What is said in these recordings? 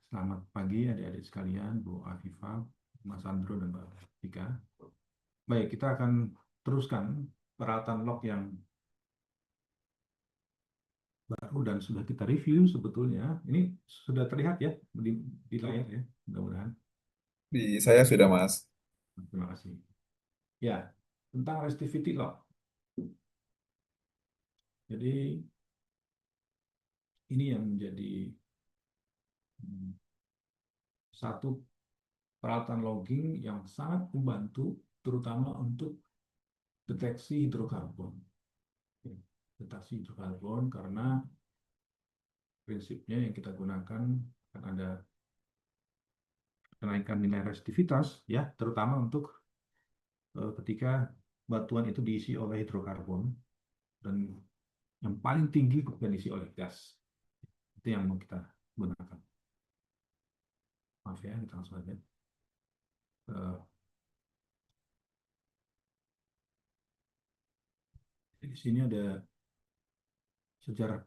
Selamat pagi adik-adik sekalian, Bu Afifah, Mas Andro, dan Mbak Tika. Baik, kita akan teruskan peralatan log yang baru dan sudah kita review sebetulnya. Ini sudah terlihat ya di layar ya, mudah-mudahan. Di saya sudah, Mas. Terima kasih. Ya, tentang restivity log. Jadi ini yang menjadi satu peralatan logging yang sangat membantu, terutama untuk deteksi hidrokarbon. Deteksi hidrokarbon karena prinsipnya yang kita gunakan akan ada kenaikan nilai resistivitas ya, terutama untuk ketika batuan itu diisi oleh hidrokarbon dan yang paling tinggi ketika diisi oleh gas. Itu yang mau kita gunakan. Maaf ya, kita langsung aja. Di sini ada sejarah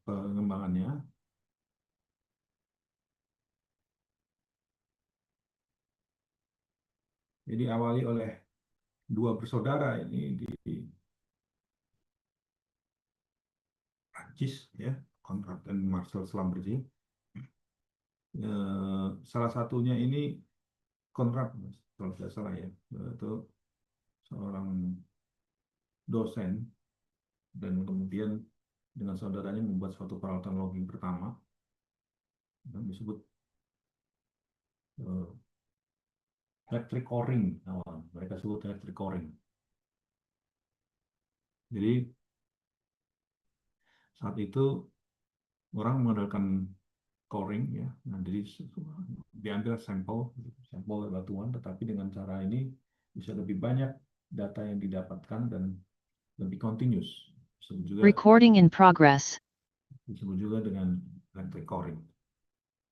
pengembangannya. Jadi awali oleh dua bersaudara ini di Prancis ya, Conrad dan Marcel Schlumberger. Salah satunya ini Conrad, kalau tidak salah ya, itu seorang dosen dan kemudian dengan saudaranya membuat suatu peralatan logging pertama yang disebut uh, electric coring. Mereka sebut electric coring. Jadi saat itu orang mengandalkan coring ya. Nah, jadi diambil sampel batuan, tetapi dengan cara ini bisa lebih banyak data yang didapatkan dan lebih continuous. Recording in progress. Disebut juga dengan electric coring.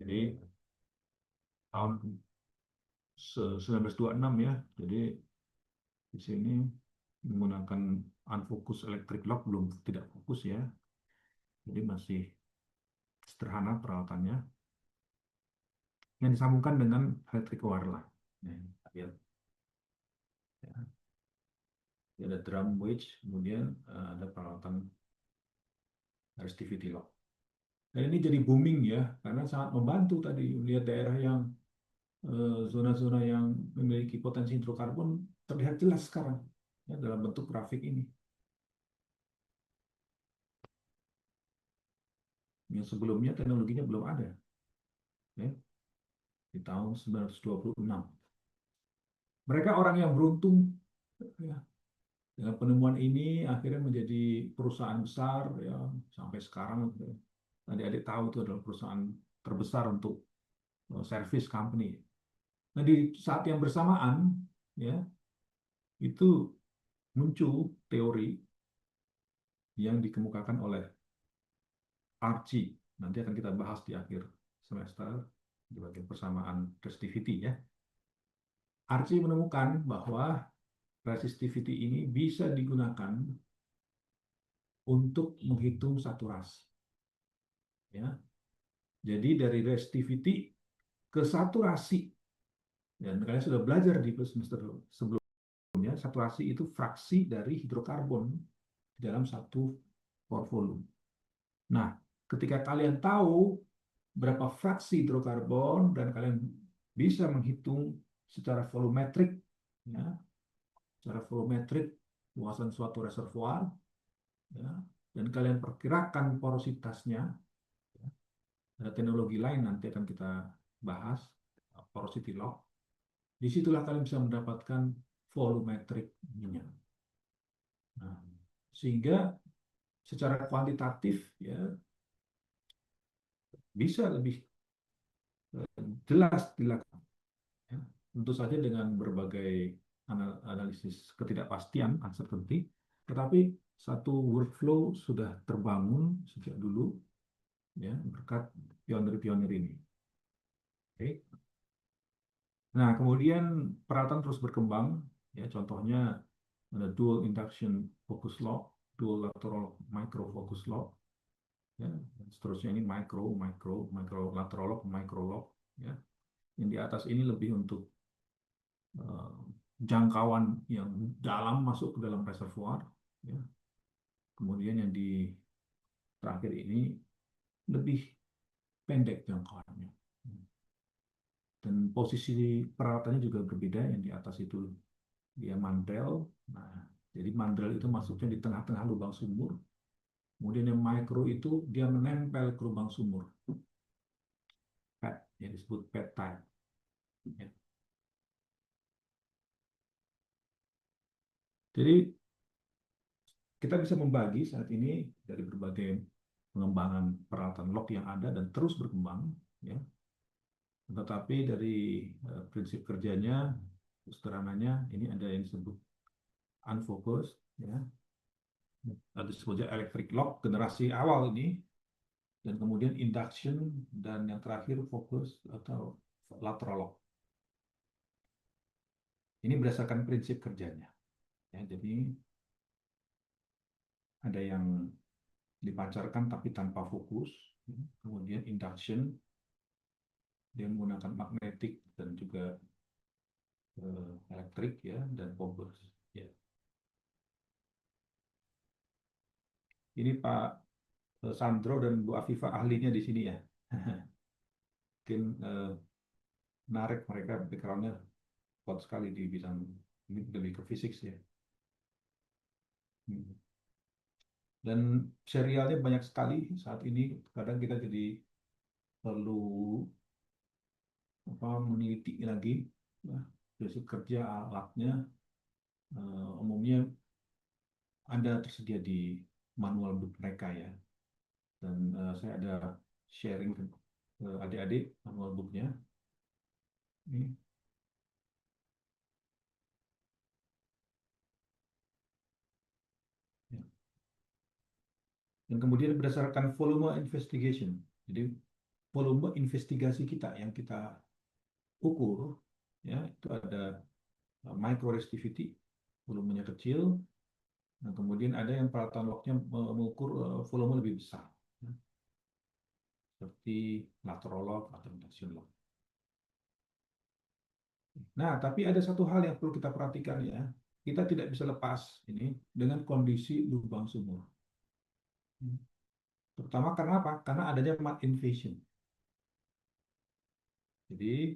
Jadi tahun 1926 ya. Jadi di sini menggunakan unfocus electric log, belum tidak fokus ya. Jadi masih sederhana peralatannya yang disambungkan dengan electric wire lah. Ya, ada drum wedge, kemudian ada peralatan resistivity log. Dan ini jadi booming ya, karena sangat membantu tadi lihat daerah yang zona-zona yang memiliki potensi hidrokarbon terlihat jelas sekarang ya, dalam bentuk grafik ini. Yang sebelumnya teknologinya belum ada ya, di tahun 1926. Mereka orang yang beruntung ya, dengan penemuan ini akhirnya menjadi perusahaan besar ya, sampai sekarang adik-adik tahu itu adalah perusahaan terbesar untuk service company. Nah, di saat yang bersamaan ya, itu muncul teori yang dikemukakan oleh Archie. Nanti akan kita bahas di akhir semester di bagian persamaan resistivity ya. Archie menemukan bahwa resistivity ini bisa digunakan untuk menghitung saturasi. Ya. Jadi dari resistivity ke saturasi, dan kalian sudah belajar di semester sebelumnya, saturasi itu fraksi dari hidrokarbon dalam satu pore volume. Nah, ketika kalian tahu berapa fraksi hidrokarbon dan kalian bisa menghitung secara volumetrik, ya, secara volumetrik luasan suatu reservoir, ya, dan kalian perkirakan porositasnya, ya, ada teknologi lain nanti akan kita bahas, porosity log. Disitulah kalian bisa mendapatkan volumetriknya. Nah, sehingga secara kuantitatif ya bisa lebih jelas dilakukan. Ya. Tentu saja dengan berbagai analisis ketidakpastian, uncertainty, tetapi satu workflow sudah terbangun sejak dulu ya berkat pionir-pionir ini. Oke. Nah, kemudian peralatan terus berkembang ya, contohnya ada dual induction focus log, dual lateral micro focus log, ya. Dan seterusnya ini micro lateral lock, micro lock, ya. Yang di atas ini lebih untuk eh, jangkauan yang dalam masuk ke dalam reservoir, ya. Kemudian yang di terakhir ini lebih pendek jangkauannya. Dan posisi peralatannya juga berbeda. Yang di atas itu dia mandrel. Nah, jadi mandrel itu masuknya di tengah-tengah lubang sumur. Kemudian yang micro itu dia menempel ke lubang sumur. Pad, yang disebut pad type. Ya. Jadi kita bisa membagi saat ini dari berbagai pengembangan peralatan lock yang ada dan terus berkembang, ya. Tetapi dari prinsip kerjanya, sederhananya ini ada yang disebut unfocused, ya. Ada disebutnya electric lock generasi awal ini, dan kemudian induction, dan yang terakhir fokus atau lateral lock. Ini berdasarkan prinsip kerjanya, ya. Jadi ada yang dipancarkan tapi tanpa fokus, ya. Kemudian induction, dia menggunakan magnetik dan juga elektrik, ya, dan fokus, ya. Ini Pak Sandro dan Bu Afifa ahlinya di sini, ya. Mungkin menarik, mereka backgroundnya kuat sekali di bidang ini, lebih ke fisik, ya. Hmm. Dan serialnya banyak sekali saat ini. Kadang kita jadi perlu meneliti lagi, ya, prinsip kerja alatnya. Umumnya Anda tersedia di manual book mereka, ya. Dan saya ada sharing ke adik-adik manual booknya. Ini, ya. Dan kemudian berdasarkan volume investigation. Jadi volume investigasi kita yang kita ukur, ya, itu ada micro resistivity, volumenya kecil. Nah, kemudian ada yang peralatan locknya mengukur volume lebih besar, ya, seperti lateral lock atau induction lock. Nah, tapi ada satu hal yang perlu kita perhatikan, ya. Kita tidak bisa lepas ini dengan kondisi lubang sumur. Terutama karena apa? Karena adanya mud invasion. Jadi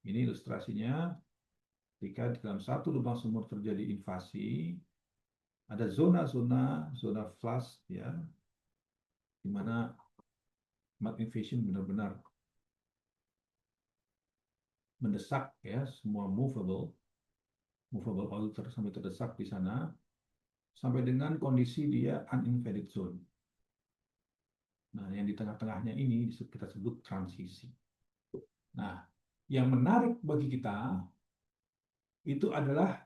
ini ilustrasinya, jika di dalam satu lubang sumur terjadi invasi, ada zona flush, ya, di mana mud invasion benar-benar mendesak, ya, semua movable oil sampai terdesak di sana, sampai dengan kondisi dia uninvaded zone. Nah, yang di tengah-tengahnya ini kita sebut transisi. Nah, yang menarik bagi kita itu adalah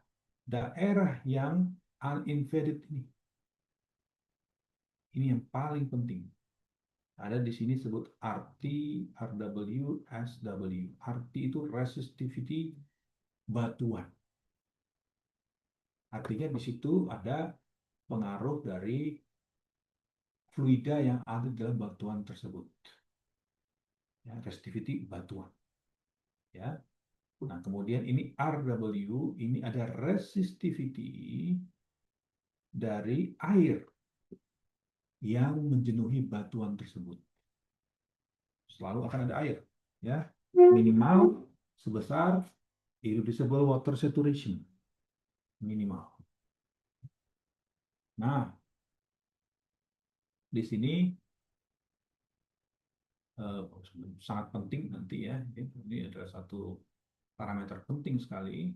daerah yang uninvaded ini. Ini yang paling penting. Ada di sini sebut RT, RW, SW. RT itu resistivity batuan. Artinya di situ ada pengaruh dari fluida yang ada dalam batuan tersebut. Ya, resistivity batuan. Ya. Nah, kemudian ini RW, ini ada resistivity dari air yang menjenuhi batuan tersebut. Selalu akan ada air, ya. Minimal sebesar irreducible water saturation, minimal. Nah, di sini sangat penting nanti, ya. Ini adalah satu parameter penting sekali.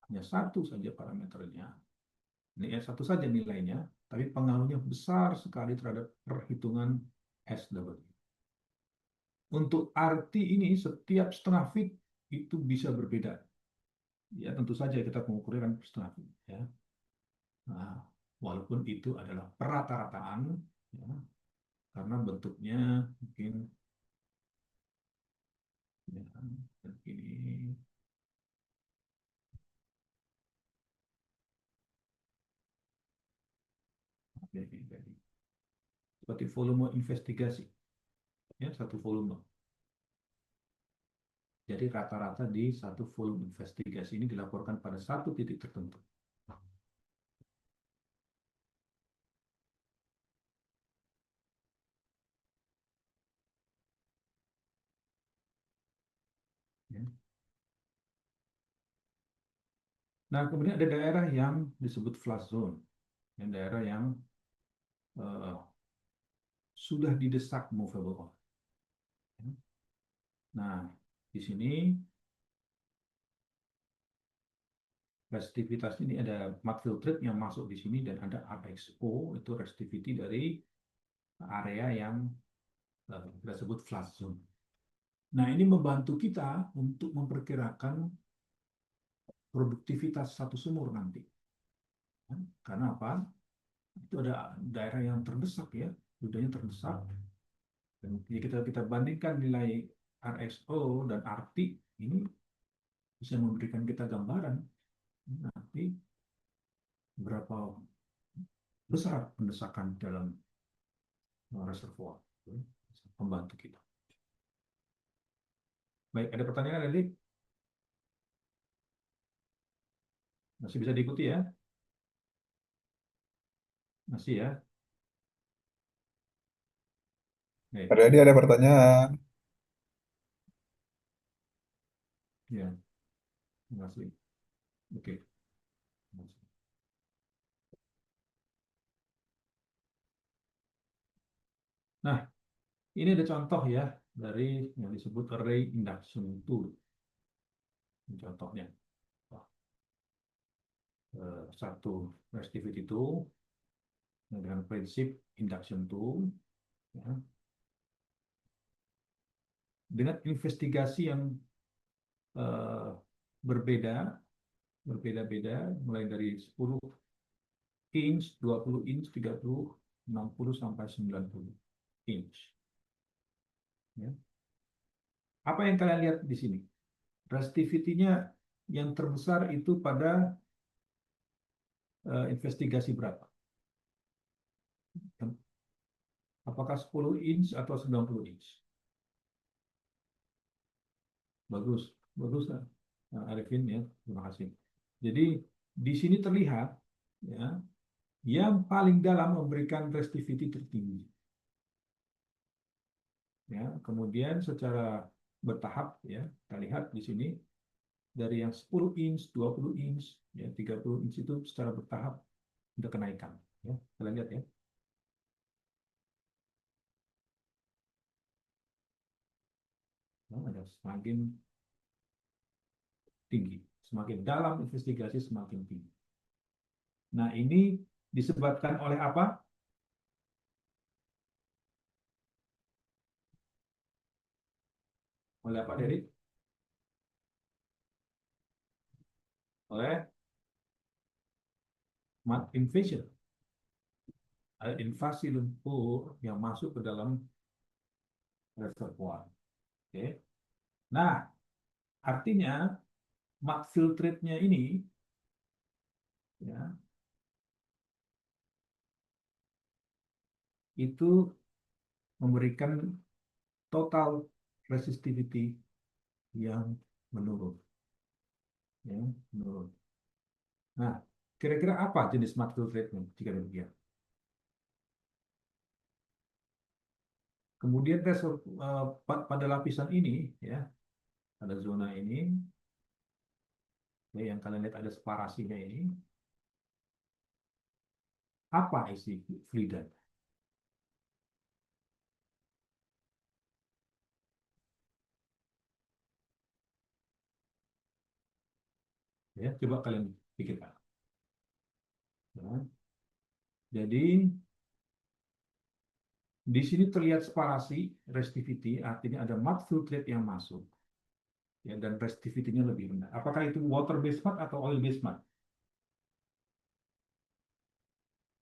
Hanya satu saja parameternya. Ini satu saja nilainya, tapi pengaruhnya besar sekali terhadap perhitungan SW. Untuk RT ini setiap setengah feet itu bisa berbeda. Ya, tentu saja kita mengukurnya kan setengah feet, ya. Nah, walaupun itu adalah perata-rataan, ya, karena bentuknya mungkin, ya, begini. seperti volume investigasi, ya satu volume. Jadi rata-rata di satu volume investigasi ini dilaporkan pada satu titik tertentu. Ya. Nah, kemudian ada daerah yang disebut flush zone, yang daerah yang eh, sudah didesak movable off. Ya. Nah, di sini restivitas ini ada mud filtrate yang masuk di sini dan ada RXO, itu restivity dari area yang kita sebut flush zone. Nah, ini membantu kita untuk memperkirakan produktivitas satu sumur nanti. Karena apa? Itu ada daerah yang terdesak ya, udahnya terdesak. Dan kita bandingkan nilai RSO dan RT ini bisa memberikan kita gambaran nanti berapa besar pendesakan dalam reservoir. Membantu kita. Baik, ada pertanyaan tadi? Masih bisa diikuti ya? Masih ya? Baik, Tadi ada pertanyaan. ya, terima kasih. Oke. Nah, ini ada contoh ya dari yang disebut array induction tool. Ini contohnya. Satu resistivity tool dengan prinsip induction tool, ya, dengan investigasi yang eh, berbeda, berbeda-beda, mulai dari 10 inch, 20 inch, 30, 60 sampai 90 inch. Ya. Apa yang kalian lihat di sini? Resistivity-nya yang terbesar itu pada investigasi berapa? Apakah 10 inch atau 90 inch? Bagus, bagus kan? Nah, Arifin ya, terima kasih. Jadi di sini terlihat ya, yang paling dalam memberikan resistivity tertinggi. Ya, kemudian secara bertahap ya, kita lihat di sini dari yang 10 inch, 20 inch, ya 30 inch itu secara bertahap ada kenaikan. Ya, kita lihat ya. Nah, ada semakin tinggi, semakin dalam investigasi semakin tinggi. Nah, ini disebabkan oleh apa? Oleh apa, Dery? Oleh mud invasion. Ada invasi lumpur yang masuk ke dalam reservoir. Oke. Nah, artinya mud filtrate-nya ini ya, itu memberikan total resistivity yang menurun. Ya, menurun. Nah, kira-kira apa jenis mud filtrate-nya jika demikian? Kemudian pada lapisan ini, ya, pada zona ini, ya, yang kalian lihat ada separasinya ini, apa isi fluida? Ya, coba kalian pikirkan. Ya. Jadi di sini terlihat separasi resistivity, artinya ada mud filtrate yang masuk, ya, dan resistivity-nya lebih rendah. Apakah itu water based mud atau oil based mud?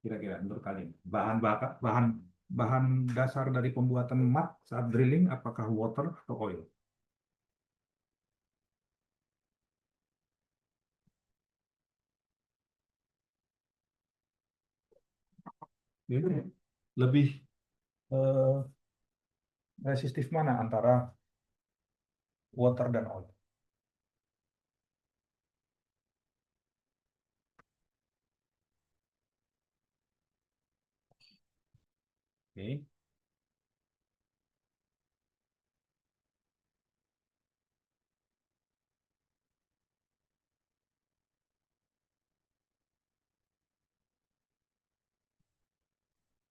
Kira-kira menurut kalian, bahan dasar dari pembuatan mud saat drilling apakah water atau oil? Ya, lebih eh, resistif mana antara water dan oil? Oke.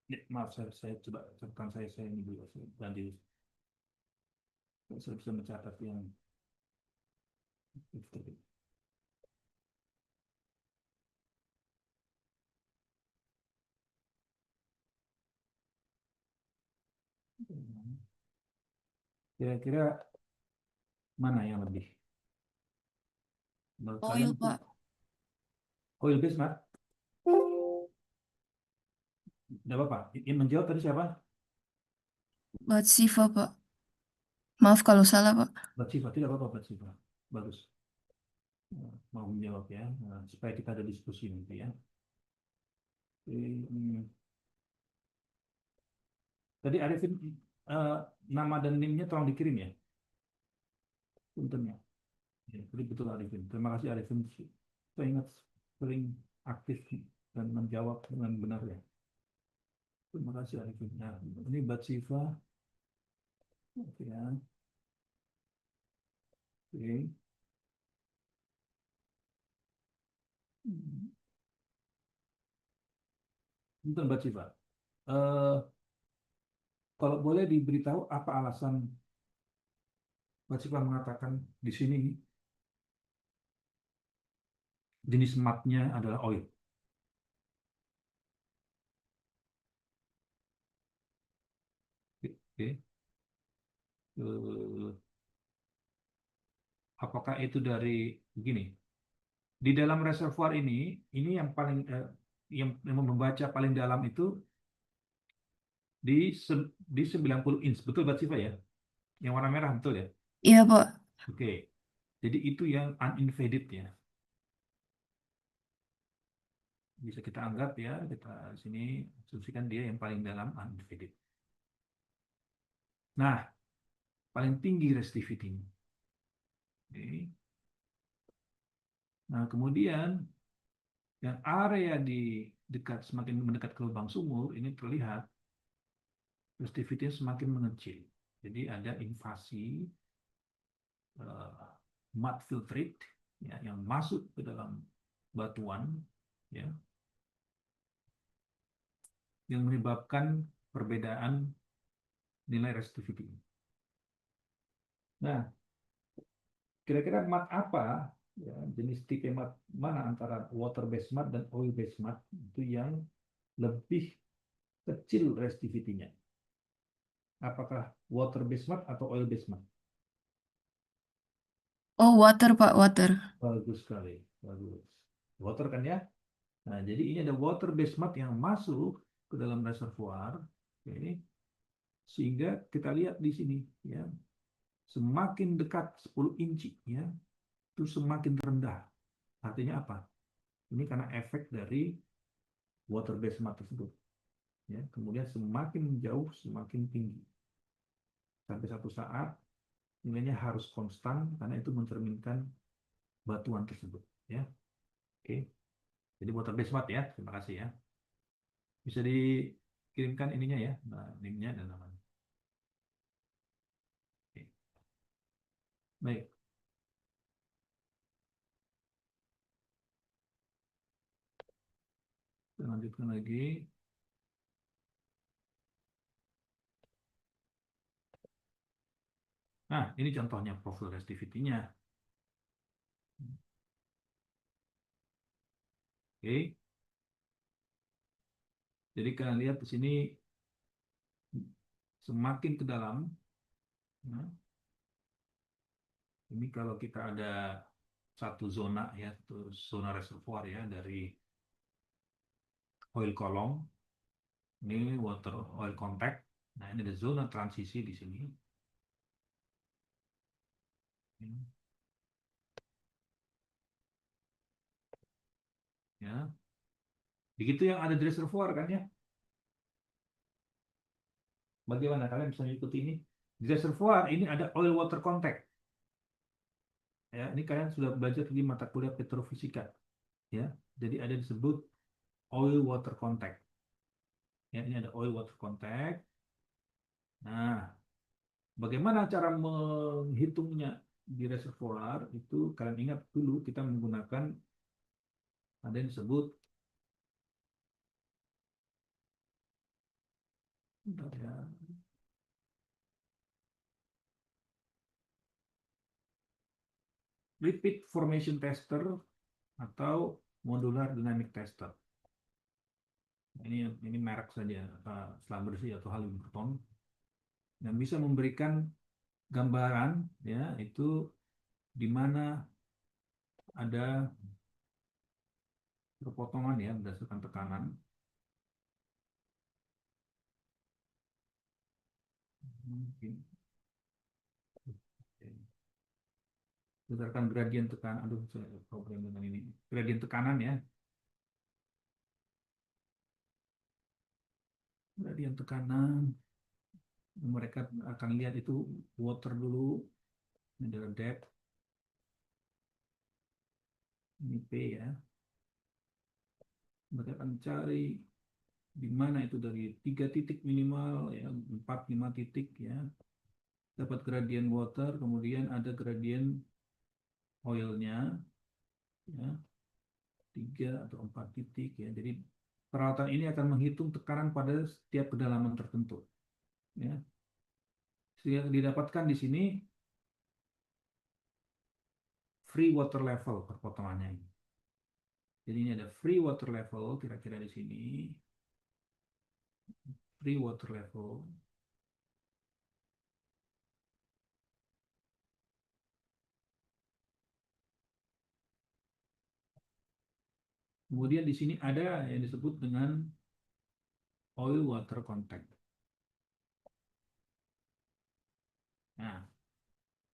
Ya, maaf, saya coba catatan saya ini dulu. Ganti. Saya bisa mencatat yang itu. Kira-kira mana yang lebih? Menurut kalian Oil, Pak. oil based, Mat? Tidak apa-apa. Yang menjawab tadi siapa? Buat Siva, Pak. Maaf kalau salah, Pak. Mbak Siva. Tidak apa-apa, Mbak Siva. Bagus. Mau menjawab ya. Nah, supaya kita ada diskusi nanti ya. Hmm. Tadi Arifin, eh, nama dan NIM-nya tolong dikirim ya. Puntennya. Ya, jadi betul Arifin. Terima kasih Arifin. Saya ingat sering aktif dan menjawab dengan benar ya. Terima kasih Arifin. Nah, ini Mbak Siva. Oke ya. Oke. Bentar Mbak Siva. Eh, kalau boleh diberitahu apa alasan Mbak Siva mengatakan di sini jenis matnya adalah oil. Oke. Eh, apakah itu dari begini? Di dalam reservoir ini yang paling yang membaca paling dalam itu di 90 inch. Betul Mbak Siva ya? Yang warna merah betul ya? Iya, Pak. Oke. Jadi itu yang uninvaded ya. Bisa kita anggap ya, kita sini asumsikan dia yang paling dalam uninvaded. Nah, paling tinggi resistivity-nya. Oke. Nah, kemudian yang area di dekat semakin mendekat ke lubang sumur ini terlihat resistivity-nya semakin mengecil. Jadi ada invasi mud filtrate ya, yang masuk ke dalam batuan ya, yang menyebabkan perbedaan nilai resistivity. Nah, kira-kira mud apa ya, jenis tipe mud mana antara water based mud dan oil based mud itu yang lebih kecil resistivity-nya? Apakah water based mud atau oil based mud? Oh, water, Pak. Water. Bagus sekali, bagus. Water kan ya? Nah, jadi ini ada water based mud yang masuk ke dalam reservoir, oke. Sehingga kita lihat di sini, ya, semakin dekat 10 inci, ya, itu semakin rendah. Artinya apa? Ini karena efek dari water based mud tersebut. Ya, kemudian semakin jauh, semakin tinggi. Sampai satu saat nilainya harus konstan karena itu mencerminkan batuan tersebut. Ya, oke. Jadi water based mud ya. Terima kasih ya. Bisa dikirimkan ininya ya, nah, linknya dan namanya. Oke. Baik, kita lanjutkan lagi. Nah, ini contohnya profil resistivity-nya. Oke. Jadi kalian lihat di sini semakin ke dalam. Nah, ini kalau kita ada satu zona ya, zona reservoir ya dari oil column, ini water oil contact. Nah, ini ada zona transisi di sini. Ya, begitu yang ada di reservoir kan ya. Bagaimana kalian bisa mengikuti ini? Di reservoir ini ada oil water contact. Ya, ini kalian sudah belajar di mata kuliah petrofisika. Ya, jadi ada disebut oil water contact. Ya, ini ada oil water contact. Nah, bagaimana cara menghitungnya di reservoir itu kalian ingat dulu kita menggunakan ada yang disebut bentar ya, repeat formation tester atau modular dynamic tester. Ini merek saja, setelah bersih atau Halliburton, yang bisa memberikan gambaran ya itu di mana ada perpotongan ya berdasarkan tekanan. Mungkin berdasarkan gradien tekanan. Aduh, saya ada problem dengan ini. Gradien tekanan ya. Gradien tekanan. Mereka akan lihat itu water dulu. Ini adalah depth. Ini P ya. Mereka akan cari di mana itu dari 3 titik minimal ya, 4-5 titik ya. Dapat gradien water, kemudian ada gradien oilnya ya, 3 atau 4 titik ya. Jadi peralatan ini akan menghitung tekanan pada setiap kedalaman tertentu ya. Sehingga didapatkan di sini free water level perpotongannya ini. Jadi ini ada free water level kira-kira di sini. Free water level. Kemudian di sini ada yang disebut dengan oil water contact. Nah,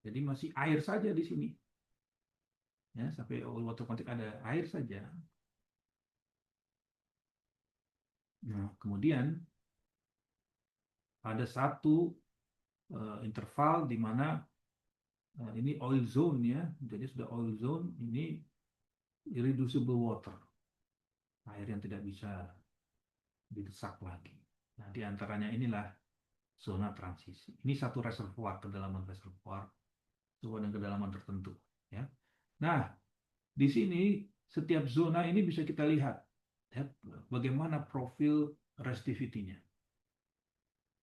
jadi masih air saja di sini. Ya, sampai oil water contact ada air saja. Nah, kemudian ada satu interval di mana ini oil zone ya. Jadi sudah oil zone, ini irreducible water. Air yang tidak bisa didesak lagi. Nah, di antaranya inilah zona transisi. Ini satu reservoir, kedalaman reservoir, sesuai dengan kedalaman tertentu. Ya. Nah, di sini setiap zona ini bisa kita lihat ya, bagaimana profil restivity-nya.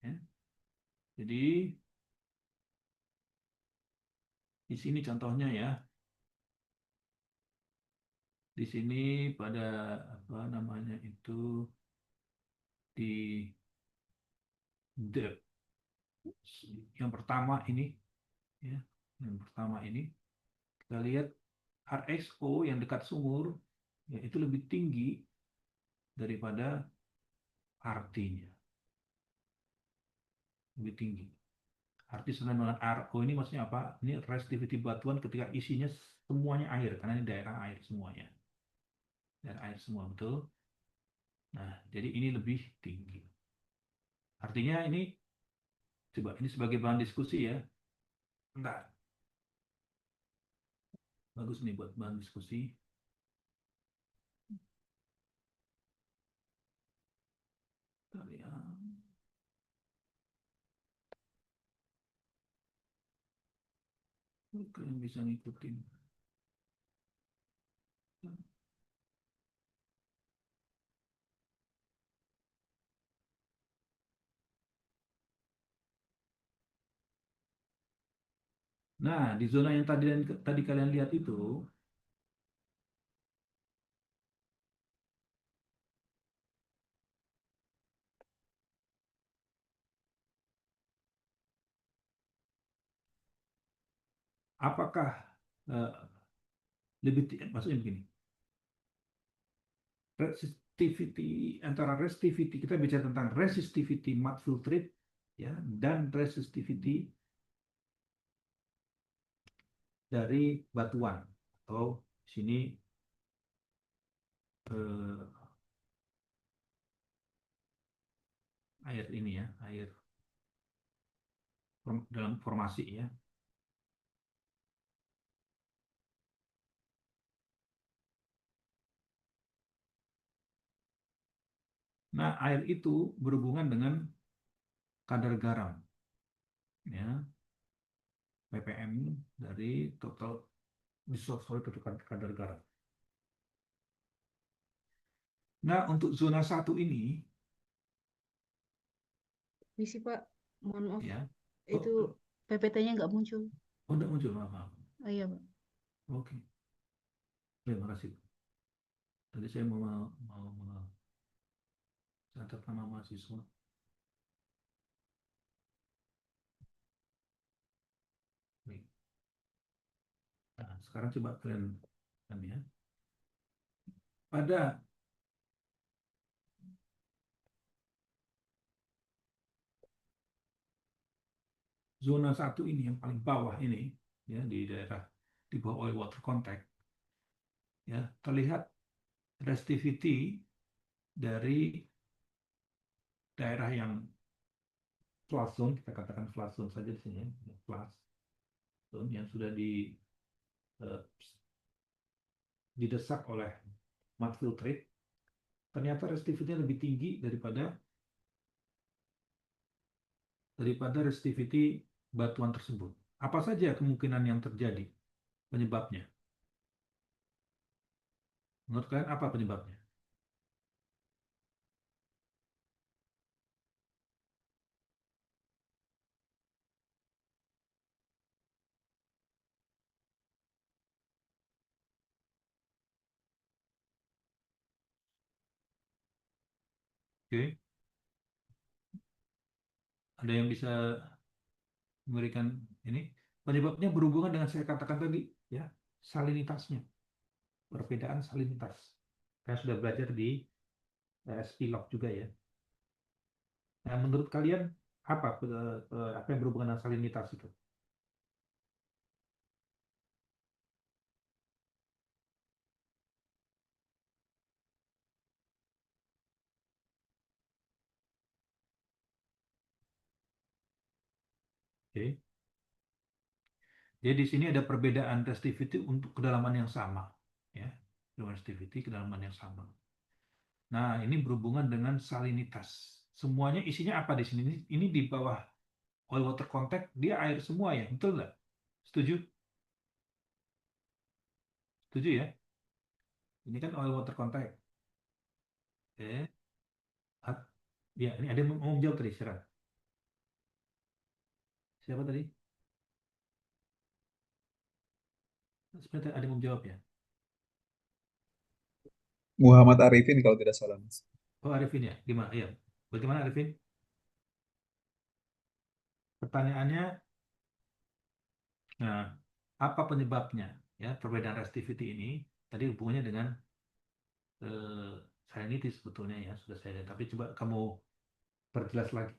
Ya. Jadi di sini contohnya ya, di sini pada apa namanya itu di depth yang pertama ini ya, yang pertama ini kita lihat RXO yang dekat sumur ya, itu lebih tinggi daripada RT-nya, lebih tinggi. Arti sebenarnya dengan RO ini maksudnya apa? Ini resistivity batuan ketika isinya semuanya air, karena ini daerah air semuanya. Daerah air semua, betul. Nah, jadi ini lebih tinggi. Artinya ini, coba ini sebagai bahan diskusi ya. Enggak. Bagus nih buat bahan diskusi. Bentar ya. Kalian bisa ngikutin. Nah, di zona yang tadi kalian lihat itu, apakah eh, maksudnya begini, resistivity antara resistivity kita bicara tentang resistivity mud filtrate ya dan resistivity dari batuan atau sini air ini ya, air dalam formasi ya. Nah, air itu berhubungan dengan kadar garam, ya, ppm dari total dissolved solid atau kadar garam. Nah, untuk zona 1 ini, Misi Pak, mohon maaf, ya, itu PPT-nya nggak muncul. udah muncul, maaf. Oh iya Pak. Oke, terima kasih. Tadi saya mau catat nama mahasiswa. Baik. Nah, sekarang coba kalian ya. Pada zona 1 ini yang paling bawah ini, ya, di daerah di bawah oil water contact, ya, terlihat restivity dari daerah yang flush zone, kita katakan flush zone saja di sini, ya, flush zone yang sudah eh, didesak oleh mud filtrate, ternyata restivity lebih tinggi daripada restivity batuan tersebut. Apa saja kemungkinan yang terjadi penyebabnya? Menurut kalian apa penyebabnya? Oke, ada yang bisa memberikan ini? Penyebabnya berhubungan dengan saya katakan tadi, ya, salinitasnya, perbedaan salinitas. Saya sudah belajar di SPLog juga ya. Nah, menurut kalian apa yang berhubungan dengan salinitas itu? Oke. Jadi di sini ada perbedaan restivity untuk kedalaman yang sama, ya, restivity kedalaman yang sama. Nah, ini berhubungan dengan salinitas. Semuanya isinya apa di sini? Ini di bawah oil water contact, dia air semua ya, betul nggak? Setuju? Setuju ya? Ini kan oil water contact. Oke. Ya, ini ada yang mau menjawab tadi, Sirat. Siapa tadi? Sebenarnya ada yang mau menjawab ya? Muhammad Arifin kalau tidak salah, Mas. Oh, Arifin ya? Gimana? Iya. Bagaimana Arifin? Pertanyaannya, nah, apa penyebabnya? Ya, perbedaan restivity ini tadi hubungannya dengan salinity sebetulnya ya, sudah saya lihat. Tapi coba kamu perjelas lagi.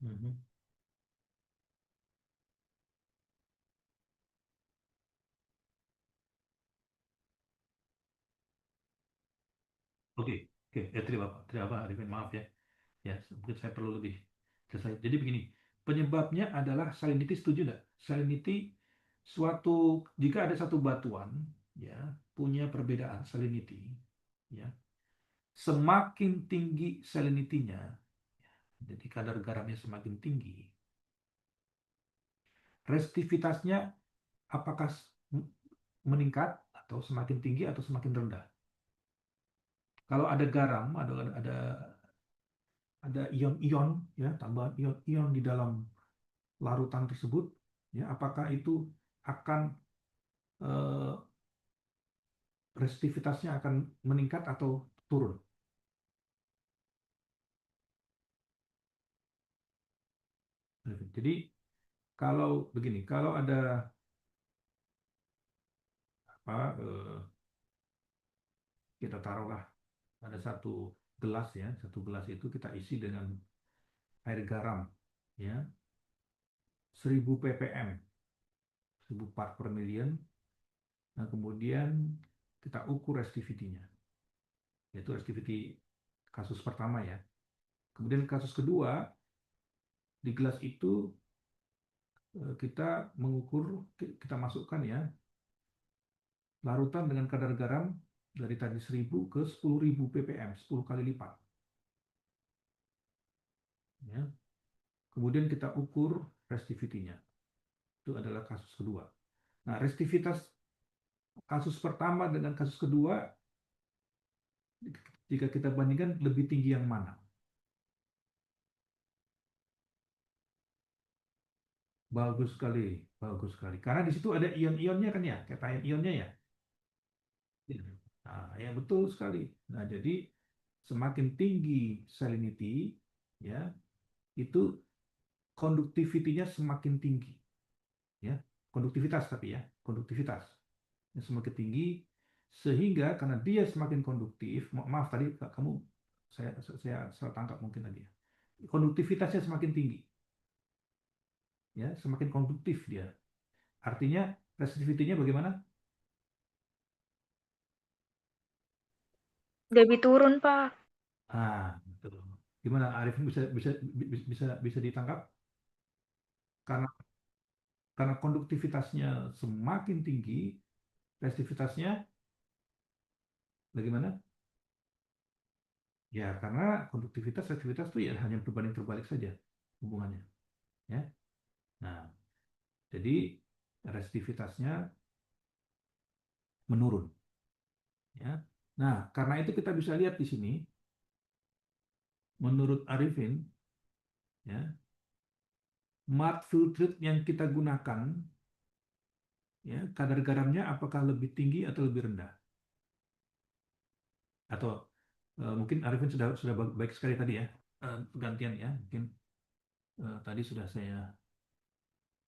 Mhm. Oke, oke, terima Pak Arifin, maaf ya. Ya, mungkin saya perlu lebih selesai. Jadi begini, penyebabnya adalah salinity, setuju nggak? Salinity jika ada satu batuan, ya, punya perbedaan salinity, ya, semakin tinggi salinity-nya, jadi kadar garamnya semakin tinggi, restivitasnya apakah meningkat atau semakin tinggi atau semakin rendah? Kalau ada garam, ada ion-ion, ya, tambahan ion-ion di dalam larutan tersebut, ya, apakah itu akan eh, resistivitasnya akan meningkat atau turun? Jadi kalau begini, kalau ada apa, kita taruhlah ada satu gelas itu kita isi dengan air garam, ya, 1000 ppm, 1000 part per million. Nah, kemudian kita ukur restivity-nya. Yaitu restivity kasus pertama ya. Kemudian kasus kedua, di gelas itu kita mengukur, kita masukkan ya, larutan dengan kadar garam dari tadi 1000 ke 10.000 ppm, 10 kali lipat. Ya. Kemudian kita ukur restivity-nya. Itu adalah kasus kedua. Nah, restivitas kasus pertama dengan kasus kedua, jika kita bandingkan lebih tinggi yang mana? Bagus sekali, bagus sekali. Karena di situ ada ion-ionnya kan ya, kation ionnya ya. Nah, ya betul sekali. Nah, jadi semakin tinggi salinity, ya, itu konduktivitinya semakin tinggi, ya. Konduktivitas tapi ya, konduktivitas semakin tinggi sehingga karena dia semakin konduktif, maaf tadi kamu saya salah tangkap mungkin tadi ya. Konduktivitasnya semakin tinggi, ya, semakin konduktif dia. Artinya resistivity-nya bagaimana? Lebih turun, Pak. Betul. Gimana Arifin bisa bisa bisa bisa ditangkap? Karena konduktivitasnya semakin tinggi, resistivitasnya bagaimana? Ya, karena konduktivitas resistivitas itu ya hanya berbanding terbalik saja hubungannya, ya. Nah, jadi resistivitasnya menurun, ya. Nah, karena itu kita bisa lihat di sini, menurut Arifin, ya, mud filtrate yang kita gunakan, ya, kadar garamnya apakah lebih tinggi atau lebih rendah? Atau mungkin Arifin sudah baik sekali tadi ya, gantian ya, mungkin tadi sudah saya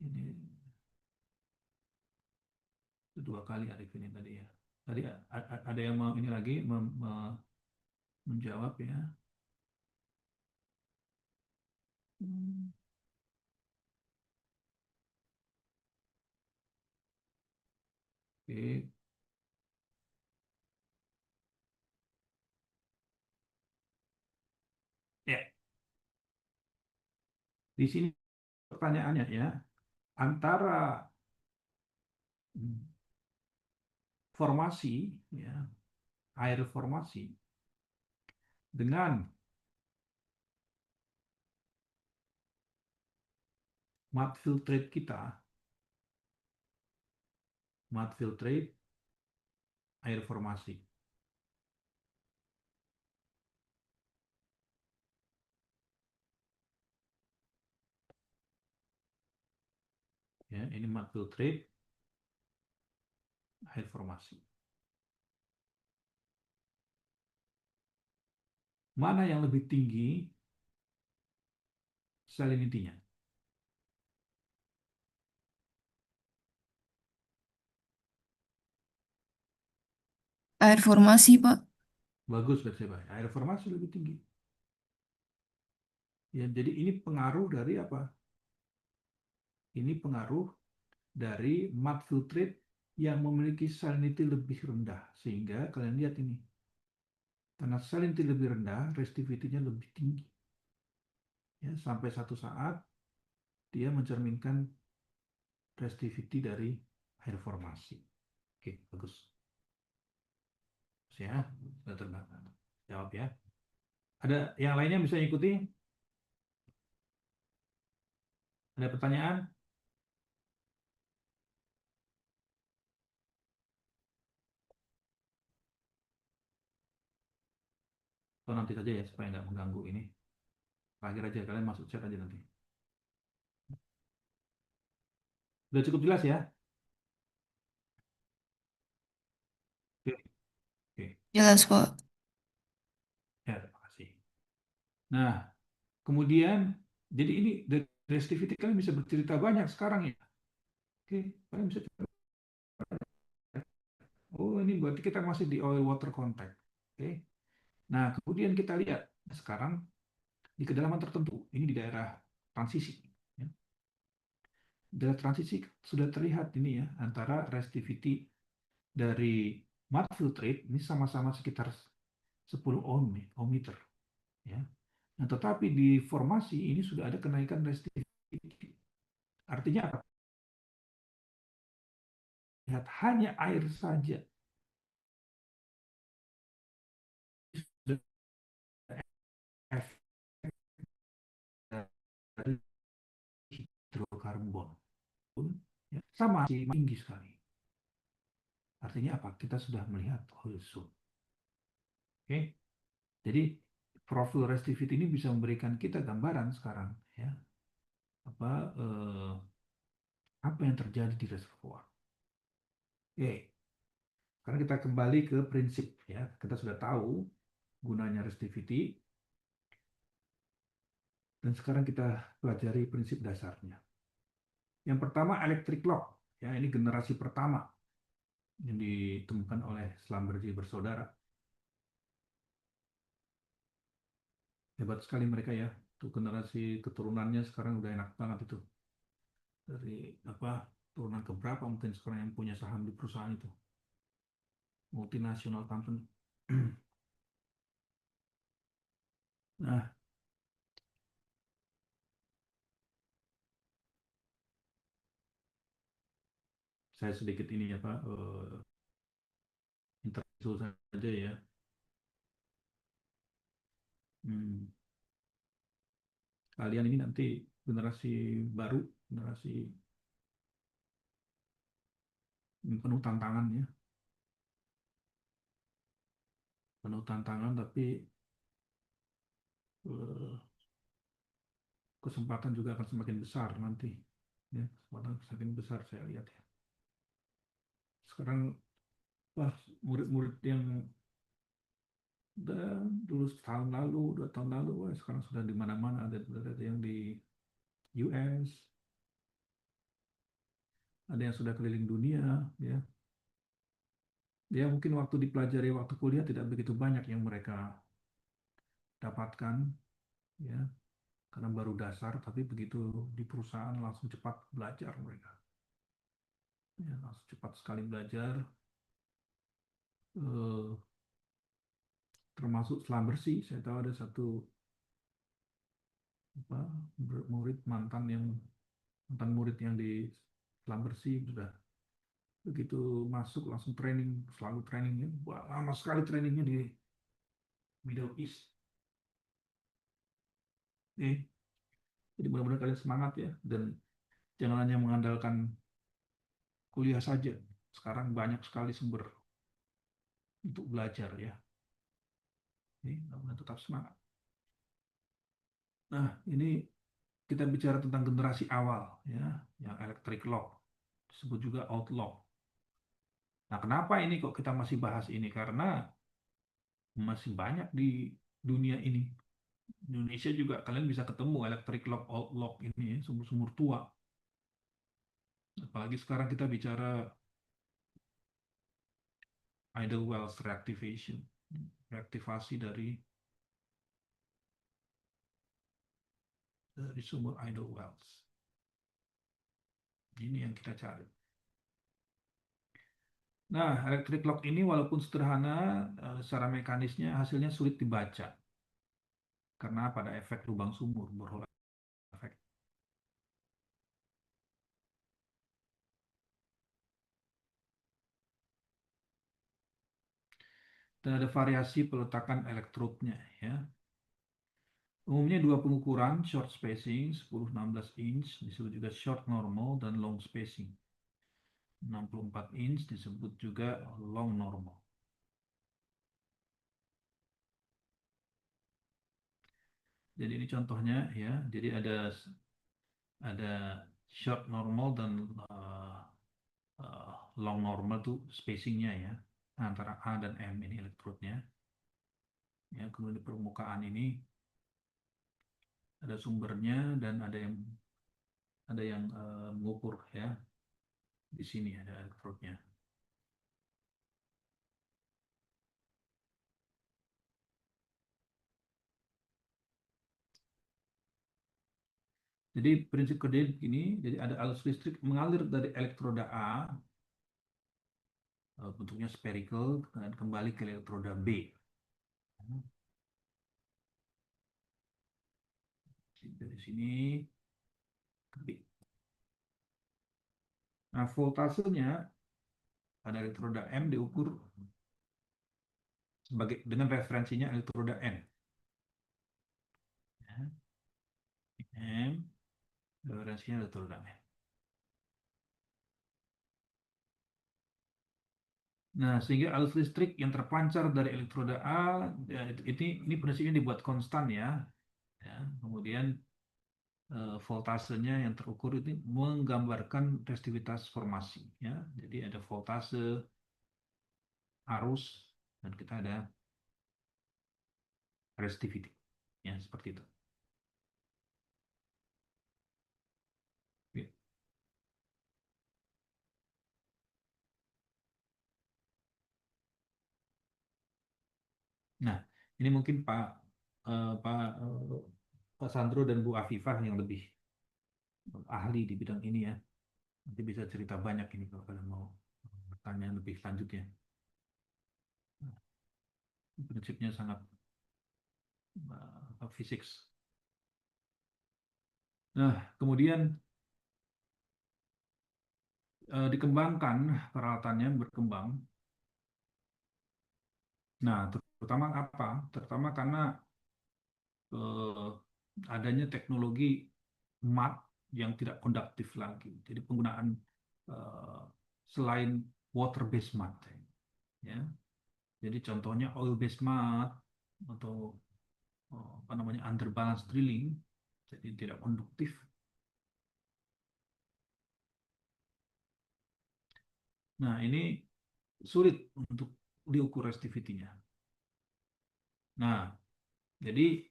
ini 2 kali Arifin ini tadi ya. Tadi ada yang mau ini lagi menjawab ya. Oke. Ya, di sini pertanyaannya ya, antara formasi ya, air formasi dengan mud filtrate kita, mud filtrate air formasi. Ya, ini mud filtrate air formasi. Mana yang lebih tinggi salinity-nya? Air formasi, Pak. Bagus, Pak. Air formasi lebih tinggi. Ya, jadi ini pengaruh dari apa? Ini pengaruh dari mud filtrate yang memiliki salinity lebih rendah. Sehingga kalian lihat ini. Karena salinity lebih rendah, resistivity-nya lebih tinggi. Ya, sampai satu saat dia mencerminkan resistivity dari air formasi. Oke, bagus. Ya, sudah terbang. Jawab ya. Ada yang lainnya bisa ikuti? Ada pertanyaan? Atau nanti saja ya, supaya nggak mengganggu ini. Terakhir aja, kalian masuk chat aja nanti. Sudah cukup jelas ya? Oke, oke. Jelas, Pak. Ya, terima kasih. Nah, kemudian, jadi ini dari resistivity kalian bisa bercerita banyak sekarang ya. Oke, kalian bisa cerita. Oh, ini berarti kita masih di oil water contact. Oke. Nah, kemudian kita lihat sekarang di kedalaman tertentu. Ini di daerah transisi. Ya. Daerah transisi sudah terlihat ini ya, antara resistivity dari matte filtrate ini sama-sama sekitar 10 ohm, ohmmeter, ya. Nah, tetapi di formasi ini sudah ada kenaikan resistivity. Artinya apa? Lihat, hanya air saja sudah efek dari hidrokarbon pun, ya, sama masih tinggi sekali. Artinya apa? Kita sudah melihat ozon. Oke, jadi profil resistivity ini bisa memberikan kita gambaran sekarang, ya, apa eh, apa yang terjadi di reservoir. Oke, karena kita kembali ke prinsip, ya, kita sudah tahu gunanya resistivity dan sekarang kita pelajari prinsip dasarnya. Yang pertama electric lock, ya, ini generasi pertama yang ditemukan oleh Schlumberger bersaudara. Hebat sekali mereka, ya. Itu generasi keturunannya sekarang udah enak banget itu. Dari apa turunan keberapa mungkin sekarang yang punya saham di perusahaan itu. Multinational company. Nah, saya sedikit ini apa intermezzo saja, ya. Hmm, Kalian ini nanti generasi baru, generasi penuh tantangan, ya. Penuh tantangan, tapi eh, kesempatan juga akan semakin besar nanti, ya. Kesempatan semakin besar saya lihat, ya. Sekarang wah, murid-murid yang udah dulu tahun lalu, 2 tahun lalu, wah, sekarang sudah di mana-mana, ada yang di US, ada yang sudah keliling dunia, ya. Ya mungkin waktu dipelajari waktu kuliah tidak begitu banyak yang mereka dapatkan, ya, karena baru dasar, tapi begitu di perusahaan langsung cepat belajar mereka, ya, langsung cepat sekali belajar, eh, termasuk selam bersih. Saya tahu ada satu apa, murid mantan murid yang di selam bersih sudah begitu masuk langsung training, selalu trainingnya. Wah, lama sekali trainingnya di Middle East. Jadi mudah-mudahan kalian semangat, ya, dan jangan hanya mengandalkan kuliah saja. Sekarang banyak sekali sumber untuk belajar, ya. Jadi mudah-mudahan tetap semangat. Nah, ini kita bicara tentang generasi awal, ya, yang electric lock, disebut juga outlock. Nah, kenapa ini kok kita masih bahas ini? Karena masih banyak di dunia ini. Indonesia juga kalian bisa ketemu electric lock, outlock ini, ya, sumur-sumur tua. Apalagi sekarang kita bicara idle wells reactivation, reaktivasi dari sumur idle wells. Ini yang kita cari. Nah, electric lock ini walaupun sederhana, secara mekanisnya hasilnya sulit dibaca karena pada efek lubang sumur, borehole effect. Dan ada variasi peletakan elektrodnya, ya. Umumnya dua pengukuran, short spacing 10-16 inch disebut juga short normal, dan long spacing 64 inch disebut juga long normal. Jadi ini contohnya, ya. Jadi ada short normal dan long normal tuh spacingnya, ya, antara A dan M ini elektrodnya. Ya, kemudian di permukaan ini ada sumbernya dan ada yang mengukur, ya. Di sini ada elektrodnya. Jadi prinsip kerja begini, jadi ada arus listrik mengalir dari elektroda A bentuknya spherical dan kembali ke elektroda B. Dari sini ke B. Nah, voltasenya pada elektroda M diukur dengan referensinya elektroda N. Ya. M, referensinya elektroda N. Nah, sehingga arus listrik yang terpancar dari elektroda A, ini prinsipnya dibuat konstan ya. Kemudian voltasenya yang terukur ini menggambarkan resistivitas formasi ya. Jadi ada voltase, arus, dan kita ada resistivity ya, seperti itu. Ya. Nah, ini mungkin Pak Sandro dan Bu Afifah yang lebih ahli di bidang ini ya. Nanti bisa cerita banyak ini kalau kalian mau bertanya lebih lanjutnya. Prinsipnya sangat fisik. Nah, kemudian dikembangkan peralatannya berkembang. Nah, terutama apa? Terutama karena adanya teknologi mat yang tidak konduktif lagi. Jadi penggunaan selain water based mat, ya. Jadi contohnya oil based mat atau apa namanya underbalance drilling, jadi tidak konduktif. Nah, ini sulit untuk diukur resistivity-nya. Nah, jadi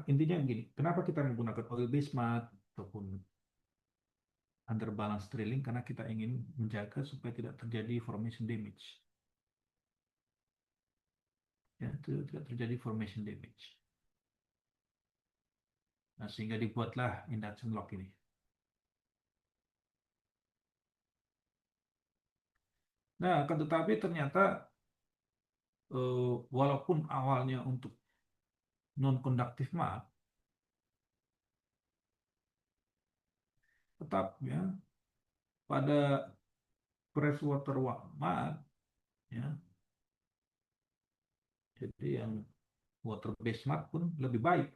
intinya begini, kenapa kita menggunakan oil based mat ataupun underbalance drilling? Karena kita ingin menjaga supaya tidak terjadi formation damage. Ya, tidak terjadi formation damage. Nah, sehingga dibuatlah induction lock ini. Nah, akan tetapi ternyata walaupun awalnya untuk non-konduktif mat, tetap ya pada freshwater mat, ya, jadi yang water based mat pun lebih baik,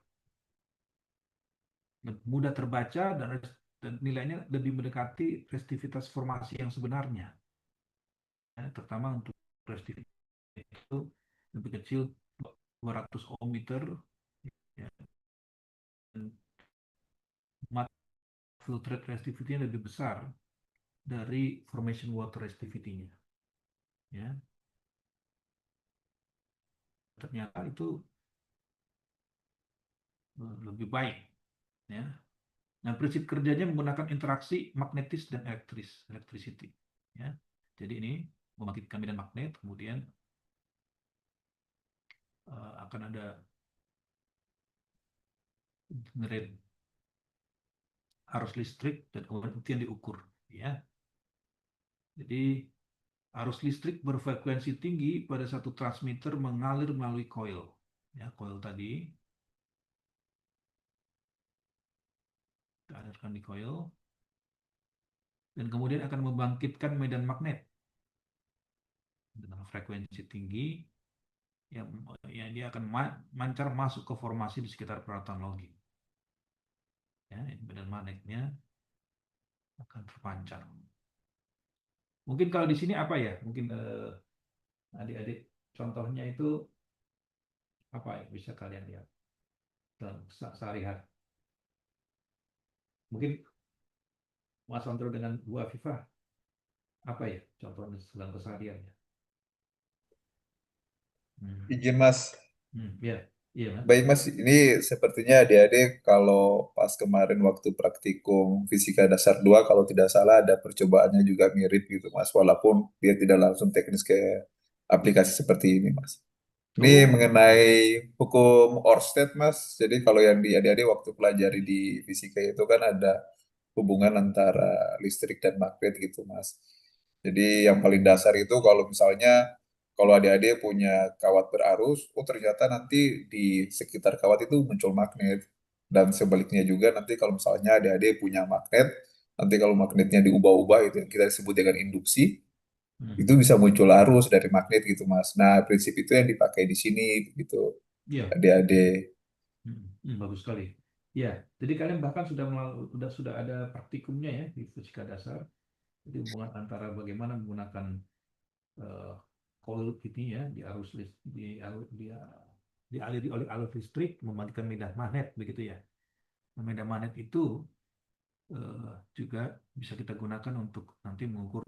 mudah terbaca dan nilainya lebih mendekati resistivitas formasi yang sebenarnya. Ya, terutama untuk resistivitas itu lebih kecil 200 ohm meter, ya, dan mat filtrate resistivity-nya lebih besar dari formation water resistivity-nya. Ya. Ternyata itu lebih baik. Ya. Nah, prinsip kerjanya menggunakan interaksi magnetis dan electricity. Ya. Jadi ini membangkitkan medan magnet, kemudian akan ada generate arus listrik dan kemudian itu yang diukur. Ya. Jadi arus listrik berfrekuensi tinggi pada satu transmitter mengalir melalui coil. Ya, coil tadi kita alirkan di coil dan kemudian akan membangkitkan medan magnet dengan frekuensi tinggi yang dia akan mancar masuk ke formasi di sekitar peralatan logging. Ya, medan magnetnya akan terpancar. Mungkin kalau di sini apa ya? Mungkin adik-adik contohnya itu apa ya bisa kalian lihat dalam sehari-hari. Mungkin Mas Andro dengan Bu Afifah apa ya contohnya dalam kesehariannya? Izin Mas. Ya, iya Mas. Baik Mas, ini sepertinya adik-adik kalau pas kemarin waktu praktikum fisika dasar 2 kalau tidak salah ada percobaannya juga mirip gitu Mas, walaupun dia tidak langsung teknis ke aplikasi seperti ini Mas. Ini mengenai hukum Oersted Mas, jadi kalau yang di adik-adik waktu pelajari di fisika itu kan ada hubungan antara listrik dan magnet gitu, Mas. Jadi yang paling dasar itu kalau misalnya kalau adik-adik punya kawat berarus, oh ternyata nanti di sekitar kawat itu muncul magnet. Dan sebaliknya juga nanti kalau misalnya adik-adik punya magnet, nanti kalau magnetnya diubah-ubah itu yang kita sebut dengan induksi, itu bisa muncul arus dari magnet gitu, Mas. Nah, prinsip itu yang dipakai di sini gitu, Iya. adik-adik. Bagus sekali. Ya, jadi kalian bahkan sudah ada praktikumnya ya di fisika dasar. Jadi hubungan antara bagaimana menggunakan eh, coil ini ya di arus dialiri oleh arus listrik membangkitkan medan magnet begitu ya. Nah, medan magnet itu juga bisa kita gunakan untuk nanti mengukur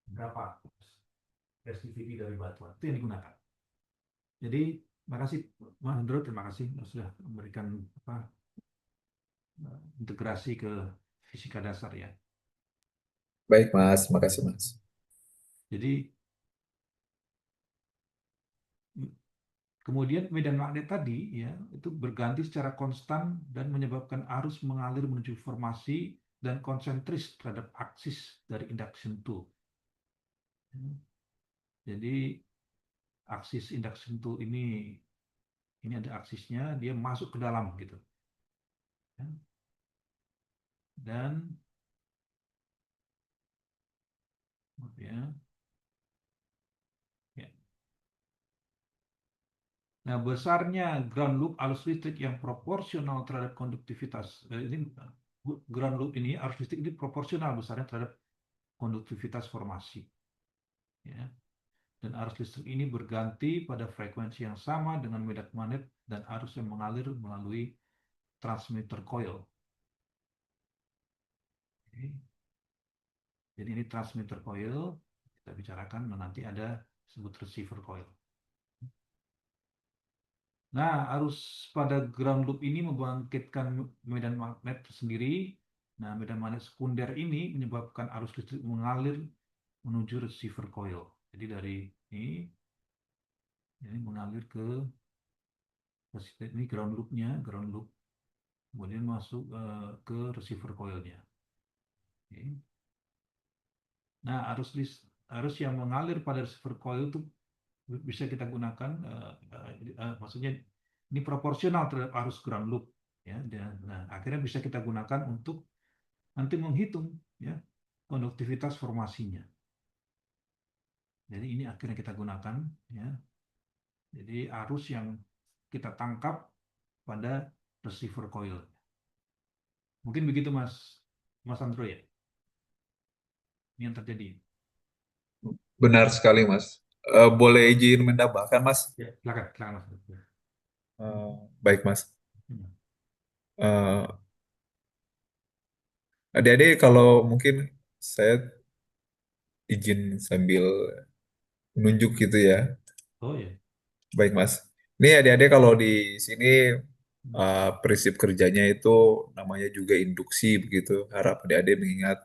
berapa resistivity dari batuan. Itu yang digunakan. Jadi, makasih Mas Andro, terima kasih sudah memberikan integrasi ke fisika dasar ya. Baik, Mas. Makasih, Mas. Jadi kemudian medan magnet tadi ya itu berganti secara konstan dan menyebabkan arus mengalir menuju formasi dan konsentris terhadap aksis dari induction tool. Jadi aksis induction tool ini ada aksisnya, dia masuk ke dalam gitu. Dan ya. Nah, besarnya ground loop arus listrik yang proporsional terhadap konduktivitas. Ini ground loop ini arus listrik ini proporsional besarnya terhadap konduktivitas formasi. Ya. Dan arus listrik ini berganti pada frekuensi yang sama dengan medan magnet dan arus yang mengalir melalui transmitter coil. Oke. Jadi ini transmitter coil, kita bicarakan, nanti ada disebut receiver coil. Nah, arus pada ground loop ini membangkitkan medan magnet sendiri. Nah, medan magnet sekunder ini menyebabkan arus listrik mengalir menuju receiver coil. Jadi dari ini mengalir ke ini ground loop-nya, ground loop, kemudian masuk ke receiver coil-nya. Oke. Nah, arus yang mengalir pada receiver coil itu bisa kita gunakan, maksudnya ini proporsional terhadap arus ground loop, ya. Nah, akhirnya bisa kita gunakan untuk nanti menghitung, ya, konduktivitas formasinya. Jadi ini akhirnya kita gunakan, ya. Jadi arus yang kita tangkap pada receiver coil. Mungkin begitu, Mas Andro ya. Ini yang terjadi. Benar sekali, Mas. Boleh izin menambahkan, Mas? Ya, silakan Mas. Baik, Mas. Adik-adik, kalau mungkin saya izin sambil menunjuk gitu ya. Oh ya. Baik, Mas. Ini adik-adik kalau di sini prinsip kerjanya itu namanya juga induksi begitu. Harap adik-adik mengingat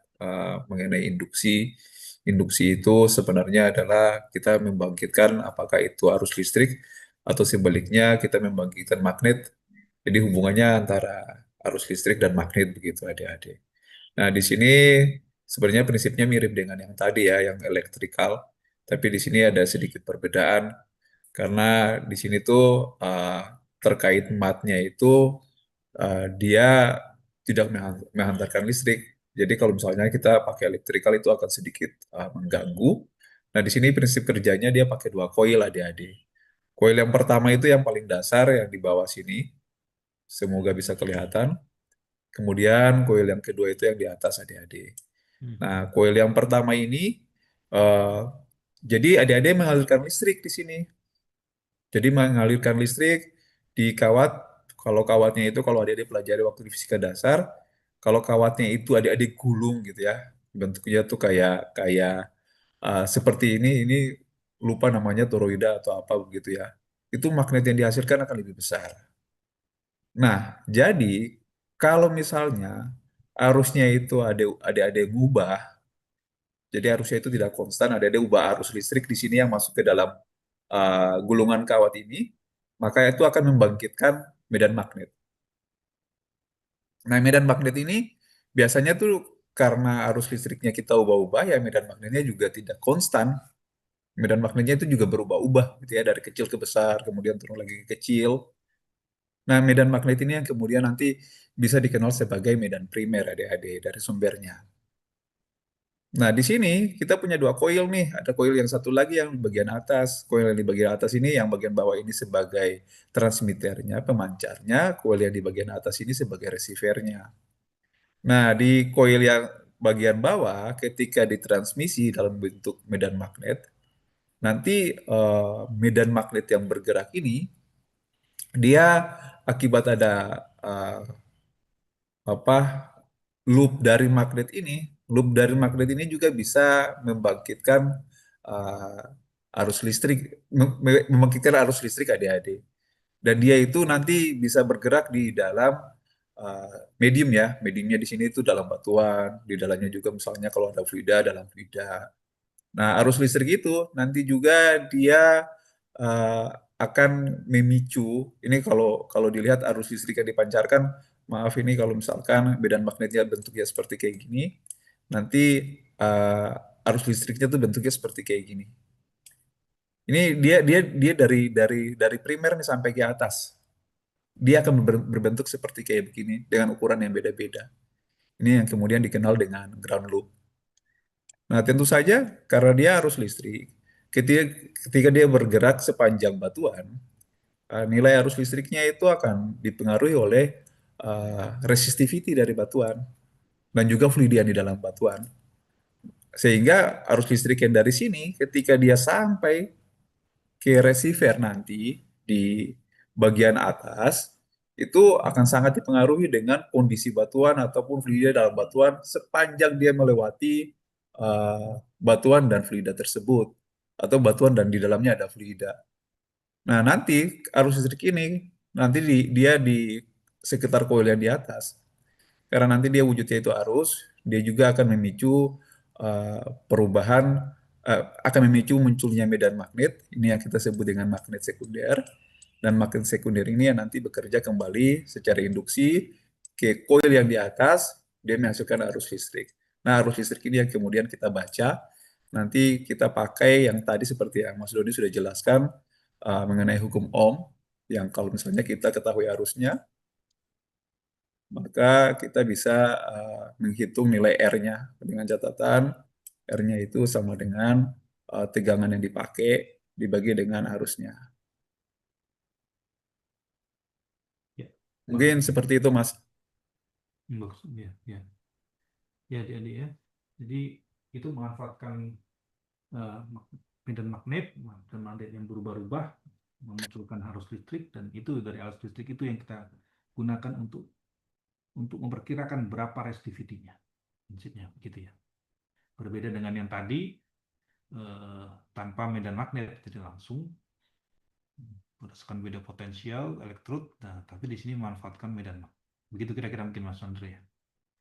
mengenai induksi. Induksi itu sebenarnya adalah kita membangkitkan apakah itu arus listrik atau sebaliknya kita membangkitkan magnet. Jadi hubungannya antara arus listrik dan magnet begitu adik-adik. Nah, di sini sebenarnya prinsipnya mirip dengan yang tadi ya, yang elektrikal. Tapi di sini ada sedikit perbedaan karena di sini tuh terkait matnya itu dia tidak menghantarkan listrik. Jadi kalau misalnya kita pakai elektrikal itu akan sedikit mengganggu. Nah, di sini prinsip kerjanya dia pakai dua koil adik-adik. Koil yang pertama itu yang paling dasar yang di bawah sini. Semoga bisa kelihatan. Kemudian koil yang kedua itu yang di atas adik-adik. Nah, koil yang pertama ini jadi adik-adik mengalirkan listrik di sini. Jadi mengalirkan listrik di kawat. Kalau kawatnya itu kalau adik-adik pelajari waktu di fisika dasar, kalau kawatnya itu adik-adik gulung gitu ya, bentuknya tuh kayak kayak seperti ini lupa namanya toroida atau apa begitu ya. Itu magnet yang dihasilkan akan lebih besar. Nah, jadi kalau misalnya arusnya itu ada ngubah, jadi arusnya itu tidak konstan, ada ubah arus listrik di sini yang masuk ke dalam gulungan kawat ini, maka itu akan membangkitkan medan magnet. Nah, medan magnet ini biasanya tuh karena arus listriknya kita ubah-ubah ya medan magnetnya juga tidak konstan. Medan magnetnya itu juga berubah-ubah gitu ya dari kecil ke besar, kemudian turun lagi ke kecil. Nah, medan magnet ini yang kemudian nanti bisa dikenal sebagai medan primer adik-adik dari sumbernya. Nah, di sini kita punya dua koil nih. Ada koil yang satu lagi yang di bagian atas. Koil yang di bagian atas ini, yang bagian bawah ini sebagai transmitternya, pemancarnya. Koil yang di bagian atas ini sebagai receivernya. Nah, di koil yang bagian bawah, ketika ditransmisi dalam bentuk medan magnet, nanti medan magnet yang bergerak ini, dia akibat ada eh, apa loop dari magnet ini juga bisa membangkitkan arus listrik, membangkitkan arus listrik adik-adik. Dan dia itu nanti bisa bergerak di dalam medium ya. Mediumnya di sini itu dalam batuan, di dalamnya juga misalnya kalau ada fluida, dalam fluida. Nah, arus listrik itu nanti juga dia eh, akan memicu. Ini kalau kalau dilihat arus listrik yang dipancarkan, maaf ini kalau misalkan medan magnetnya bentuknya seperti kayak gini, nanti arus listriknya tuh bentuknya seperti kayak gini. Ini dia dari primer nih sampai ke atas. Dia akan berbentuk seperti kayak begini dengan ukuran yang beda-beda. Ini yang kemudian dikenal dengan ground loop. Nah, tentu saja karena dia arus listrik, ketika, ketika dia bergerak sepanjang batuan, nilai arus listriknya itu akan dipengaruhi oleh resistivity dari batuan dan juga fluidian di dalam batuan. Sehingga arus listrik yang dari sini ketika dia sampai ke receiver nanti di bagian atas itu akan sangat dipengaruhi dengan kondisi batuan ataupun fluida dalam batuan sepanjang dia melewati batuan dan fluida tersebut atau batuan dan di dalamnya ada fluida. Nah, nanti arus listrik ini nanti dia di sekitar koil yang di atas. Karena nanti dia wujudnya itu arus, dia juga akan memicu perubahan, akan memicu munculnya medan magnet. Ini yang kita sebut dengan magnet sekunder. Dan magnet sekunder ini yang nanti bekerja kembali secara induksi ke koil yang di atas, dia menghasilkan arus listrik. Nah, arus listrik ini yang kemudian kita baca, nanti kita pakai yang tadi seperti yang Mas Doni sudah jelaskan mengenai hukum Ohm, yang kalau misalnya kita ketahui arusnya, maka kita bisa menghitung nilai R-nya dengan catatan R-nya itu sama dengan tegangan yang dipakai dibagi dengan arusnya. Ya, Mungkin seperti itu, Mas. bagus. Ya, ya. Ya, adik-adik ya. Jadi itu memanfaatkan medan magnet yang berubah-ubah memunculkan arus listrik, dan itu dari arus listrik itu yang kita gunakan untuk memperkirakan berapa resistivity-nya. Prinsipnya begitu ya. Berbeda dengan yang tadi tanpa medan magnet, jadi langsung berdasarkan beda potensial elektrod. Nah, tapi di sini memanfaatkan medan magnet. Begitu kira-kira mungkin Mas Andre ya.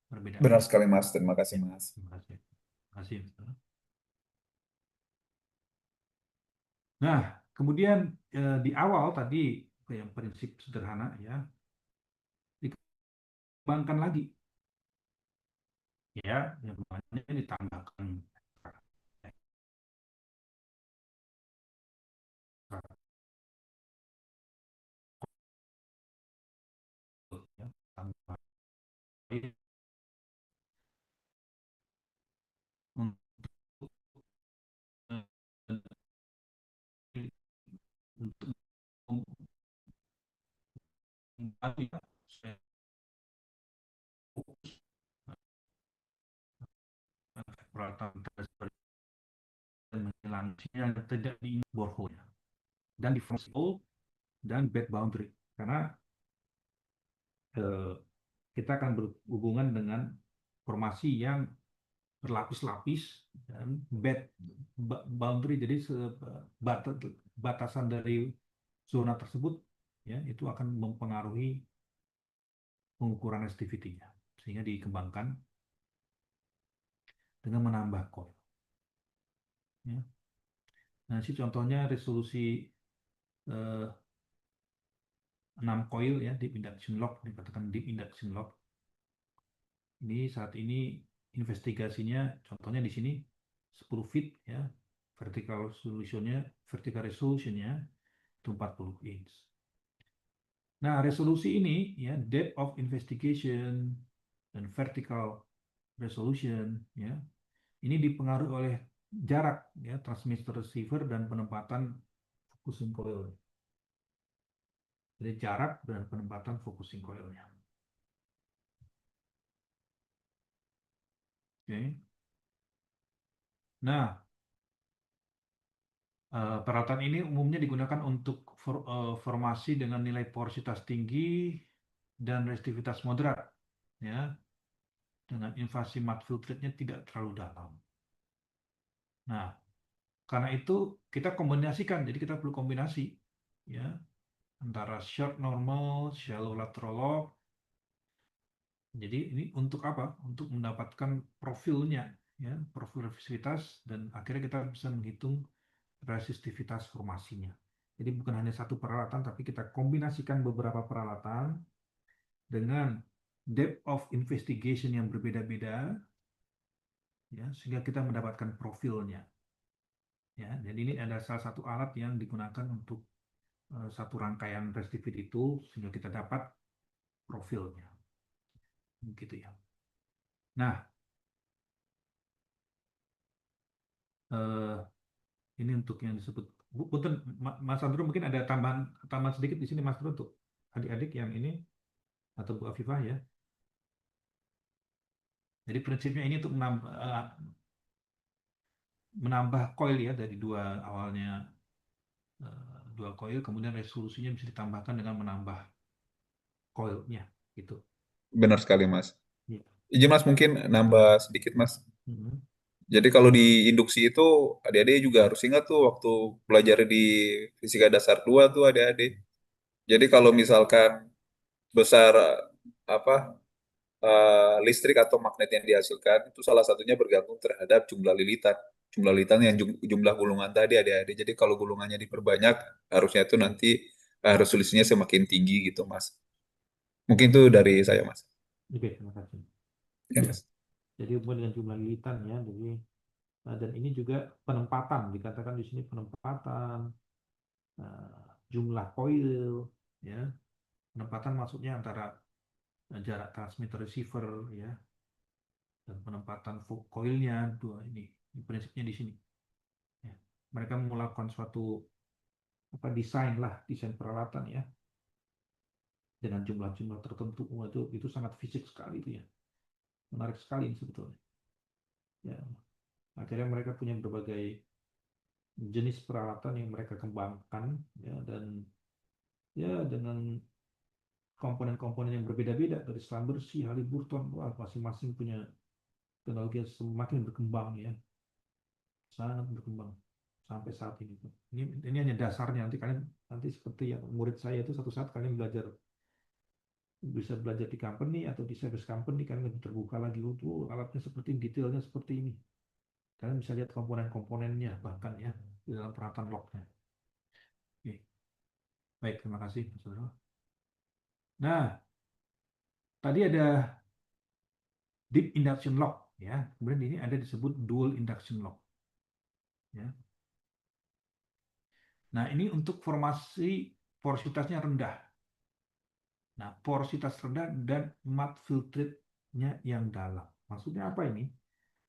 Berbeda. Benar sekali, Mas. Terima kasih, Ya, Mas. terima kasih. Terima kasih. Nah, kemudian di awal tadi yang prinsip sederhana ya, dikembangkan lagi ya, yang namanya ditambahkan ya, tambah untuk untuk membantu ya, supaya fokus peralatan dan menghilangnya yang tidak di borehole dan di frontal dan bed boundary, karena kita akan berhubungan dengan formasi yang berlapis-lapis dan bed boundary, jadi batasan dari zona tersebut ya itu akan mempengaruhi pengukuran resistivity-nya, sehingga dikembangkan dengan menambah coil ya. Nah, ini contohnya resolusi 6 coil ya, deep induction lock, dikatakan deep induction lock Ini saat ini investigasinya, contohnya di sini 10 feet ya, vertical resolutionnya itu 40 inch. Nah, resolusi ini ya, depth of investigation dan vertical resolution ya, ini dipengaruhi oleh jarak ya, transmitter receiver dan penempatan focusing coil. Jadi jarak dan penempatan focusing coilnya. Oke. Nah, peralatan ini umumnya digunakan untuk formasi dengan nilai porositas tinggi dan resistivitas moderat, ya, dengan invasi mud filtrate-nya tidak terlalu dalam. Nah, karena itu kita kombinasikan, jadi kita perlu kombinasi, ya, antara short normal, shallow lateral lock. Jadi ini untuk apa? Untuk mendapatkan profilnya, ya, profil resistivitas, dan akhirnya kita bisa menghitung resistivitas formasinya. Jadi bukan hanya satu peralatan, tapi kita kombinasikan beberapa peralatan dengan depth of investigation yang berbeda-beda, ya, sehingga kita mendapatkan profilnya. Ya, jadi ini ada salah satu alat yang digunakan untuk satu rangkaian resistivity itu, sehingga kita dapat profilnya. Begitu ya. Nah, ini untuk yang disebut, punten, Mas Andro mungkin ada tambahan sedikit di sini, Mas Andro, untuk adik-adik yang ini atau Bu Afifah ya. Jadi prinsipnya ini untuk menambah coil ya, dari awalnya dua coil, kemudian resolusinya bisa ditambahkan dengan menambah coilnya gitu. Benar sekali, Mas. Ya. Izin Mas, mungkin nambah sedikit, Mas. Mhm. Jadi kalau di induksi itu adik-adik juga harus ingat tuh waktu belajar di fisika dasar 2 tuh adik-adik. Jadi kalau misalkan besar apa listrik atau magnet yang dihasilkan itu salah satunya bergantung terhadap jumlah lilitan. Jumlah lilitan yang jumlah gulungan tadi adik-adik. Jadi kalau gulungannya diperbanyak harusnya itu nanti resolusinya semakin tinggi gitu, Mas. Mungkin itu dari saya, Mas. Oke, terima kasih. Ya, Mas. Jadi hubungan dengan jumlah lilitan ya, jadi dan ini juga penempatan, dikatakan di sini penempatan jumlah coil ya. Penempatan maksudnya antara jarak transmitter receiver ya, dan penempatan coilnya, dua ini prinsipnya di sini ya. Mereka melakukan suatu desain peralatan ya, dengan jumlah-jumlah tertentu. Itu sangat fisik sekali itu ya, menarik sekali ini sebetulnya ya. Akhirnya mereka punya berbagai jenis peralatan yang mereka kembangkan ya, dan ya dengan komponen-komponen yang berbeda-beda dari Schlumberger, Halliburton, masing-masing punya teknologi yang semakin berkembang ya, sangat berkembang sampai saat ini. Ini hanya dasarnya, nanti seperti yang murid saya itu suatu saat kalian bisa belajar di company atau di service company, kalian lebih terbuka lagi, alatnya seperti ini, detailnya seperti ini. Kalian bisa lihat komponen-komponennya bahkan ya di dalam peralatan locknya. Oke. Baik, terima kasih, saudara. Nah, tadi ada deep induction lock ya. Kemudian ini ada disebut dual induction lock. Ya. Nah, ini untuk formasi porositasnya rendah. Nah, porositas rendah dan mud filtrate-nya yang dalam. Maksudnya apa ini?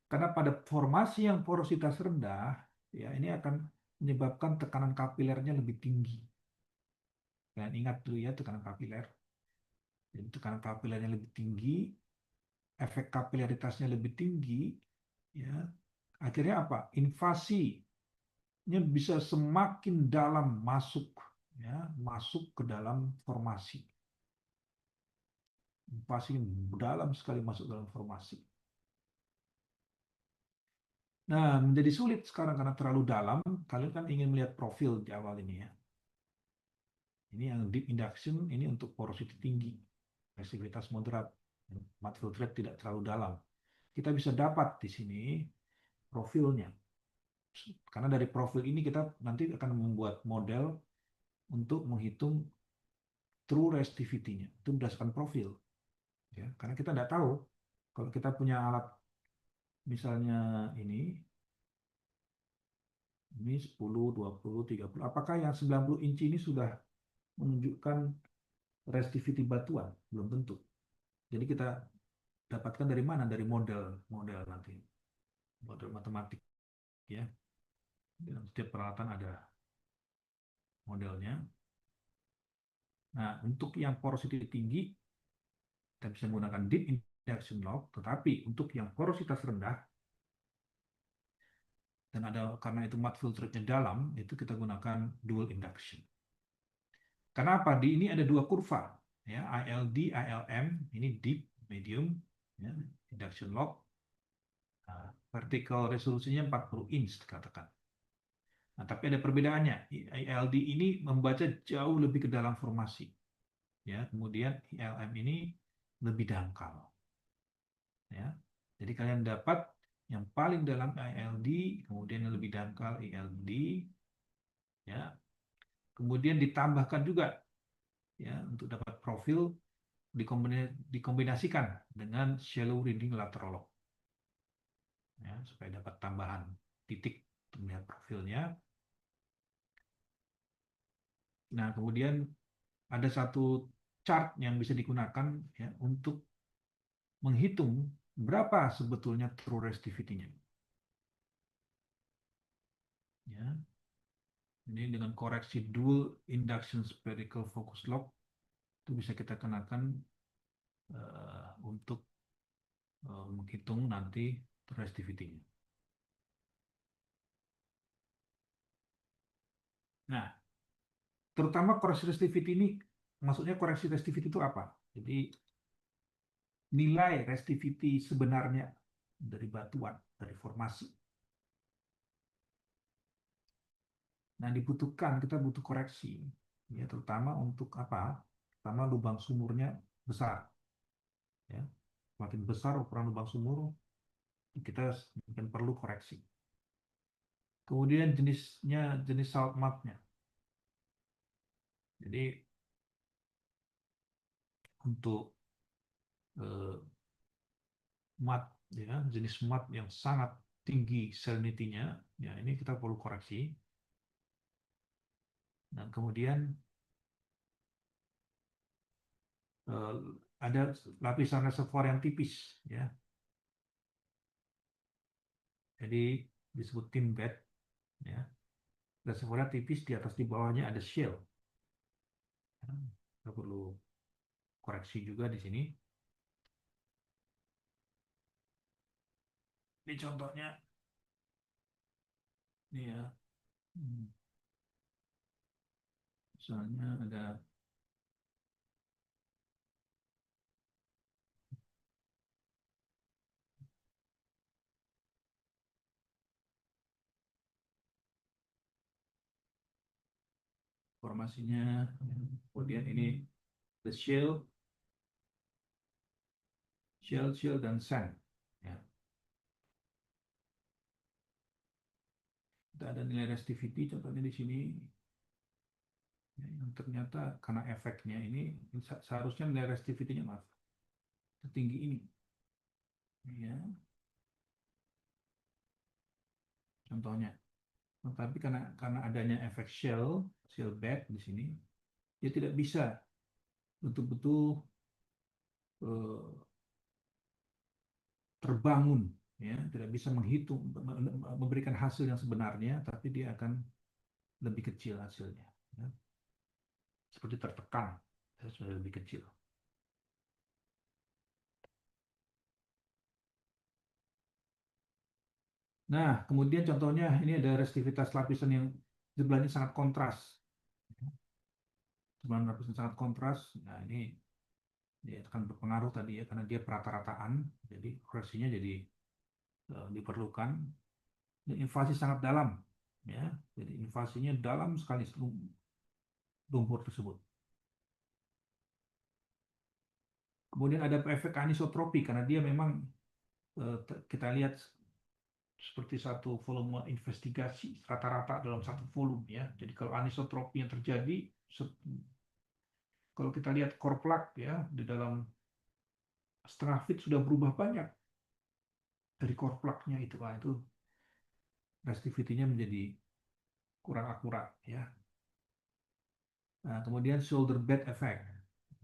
Karena pada formasi yang porositas rendah, ya ini akan menyebabkan tekanan kapilernya lebih tinggi. Dan ingat dulu ya, tekanan kapiler. Jadi tekanan kapilernya lebih tinggi, efek kapilaritasnya lebih tinggi, ya. Akhirnya apa? Invasinya bisa semakin dalam masuk, ya, masuk ke dalam formasi. Invasi dalam sekali masuk dalam formasi. Nah, menjadi sulit sekarang karena terlalu dalam. Kalian kan ingin melihat profil di awal ini ya. Ini yang deep induction, ini untuk porosity tinggi, resistivitas moderat, mud filtrate tidak terlalu dalam. Kita bisa dapat di sini profilnya. Karena dari profil ini kita nanti akan membuat model untuk menghitung true resistivity-nya. Itu berdasarkan profil. Ya, karena kita tidak tahu Kalau kita punya alat misalnya ini 10, 20, 30. Apakah yang 90 inci ini sudah menunjukkan resistivity batuan? Belum tentu. Jadi kita dapatkan dari mana? Dari model nanti. Model matematik ya. Dalam setiap peralatan ada modelnya. Nah, untuk yang porosity tinggi kita bisa menggunakan deep induction lock, tetapi untuk yang porositas rendah dan karena itu mud filternya dalam, itu kita gunakan dual induction. Kenapa? Di ini ada dua kurva, ya, ILD, ILM, ini deep, medium, ya, induction lock. Nah, vertical resolusinya 40 inch katakan. Nah, tapi ada perbedaannya. ILD ini membaca jauh lebih ke dalam formasi, ya. Kemudian ILM ini lebih dangkal, ya. Jadi kalian dapat yang paling dalam ILD, kemudian yang lebih dangkal ILD, ya. Kemudian ditambahkan juga, ya, untuk dapat profil dikombinasikan dengan shallow reading lateral lock, ya, supaya dapat tambahan titik untuk melihat profilnya. Nah, kemudian ada satu chart yang bisa digunakan, ya, untuk menghitung berapa sebetulnya true resistivity-nya. Ya. Ini dengan koreksi dual induction spherical focus lock itu bisa kita kenakan untuk menghitung nanti resistivity-nya. Nah, terutama koreksi resistivity ini, maksudnya koreksi resistivity itu apa? Jadi nilai resistivity sebenarnya dari batuan, dari formasi. Nah, kita butuh koreksi, ya, terutama untuk apa? Pertama, lubang sumurnya besar, ya. Makin besar ukuran lubang sumur, kita mungkin perlu koreksi. Kemudian jenis salt mud-nya. Jadi untuk mud, ya, jenis mud yang sangat tinggi salinity-nya, ya, ini kita perlu koreksi. Dan kemudian ada lapisan reservoir yang tipis, ya. Jadi disebut thin bed, ya. Reservoir tipis, di atas di bawahnya ada shale. Kita perlu koreksi juga di sini. Ini contohnya, ini ya. Misalnya ada formasinya, kemudian ini the shale, dan sand, ya. Kita ada nilai resistivity, contohnya di sini, ya, yang ternyata karena efeknya ini seharusnya nilai resistivity-nya, maaf, setinggi ini, ya, contohnya. Tetapi karena adanya efek shale bed di sini, dia tidak bisa betul-betul terbangun, ya, tidak bisa menghitung, memberikan hasil yang sebenarnya, tapi dia akan lebih kecil hasilnya, ya. Seperti tertekan, ya, sudah lebih kecil. Nah, kemudian contohnya ini ada resistivitas lapisan yang sebelahnya sangat kontras. Sebelah lapisan sangat kontras. Nah, ini dia akan berpengaruh tadi, ya, karena dia perata-rataan, jadi koreksinya jadi diperlukan. Dan invasi sangat dalam, ya. Jadi invasinya dalam sekali lumpur tersebut. Kemudian ada efek anisotropi karena dia memang kita lihat seperti satu volume investigasi rata-rata dalam satu volume, ya. Jadi kalau anisotropi yang terjadi, kalau kita lihat core plug, ya, di dalam setengah feet sudah berubah banyak dari core plug-nya itu. Nah, itu resistivity-nya menjadi kurang akurat ya. Nah, kemudian shoulder bed effect.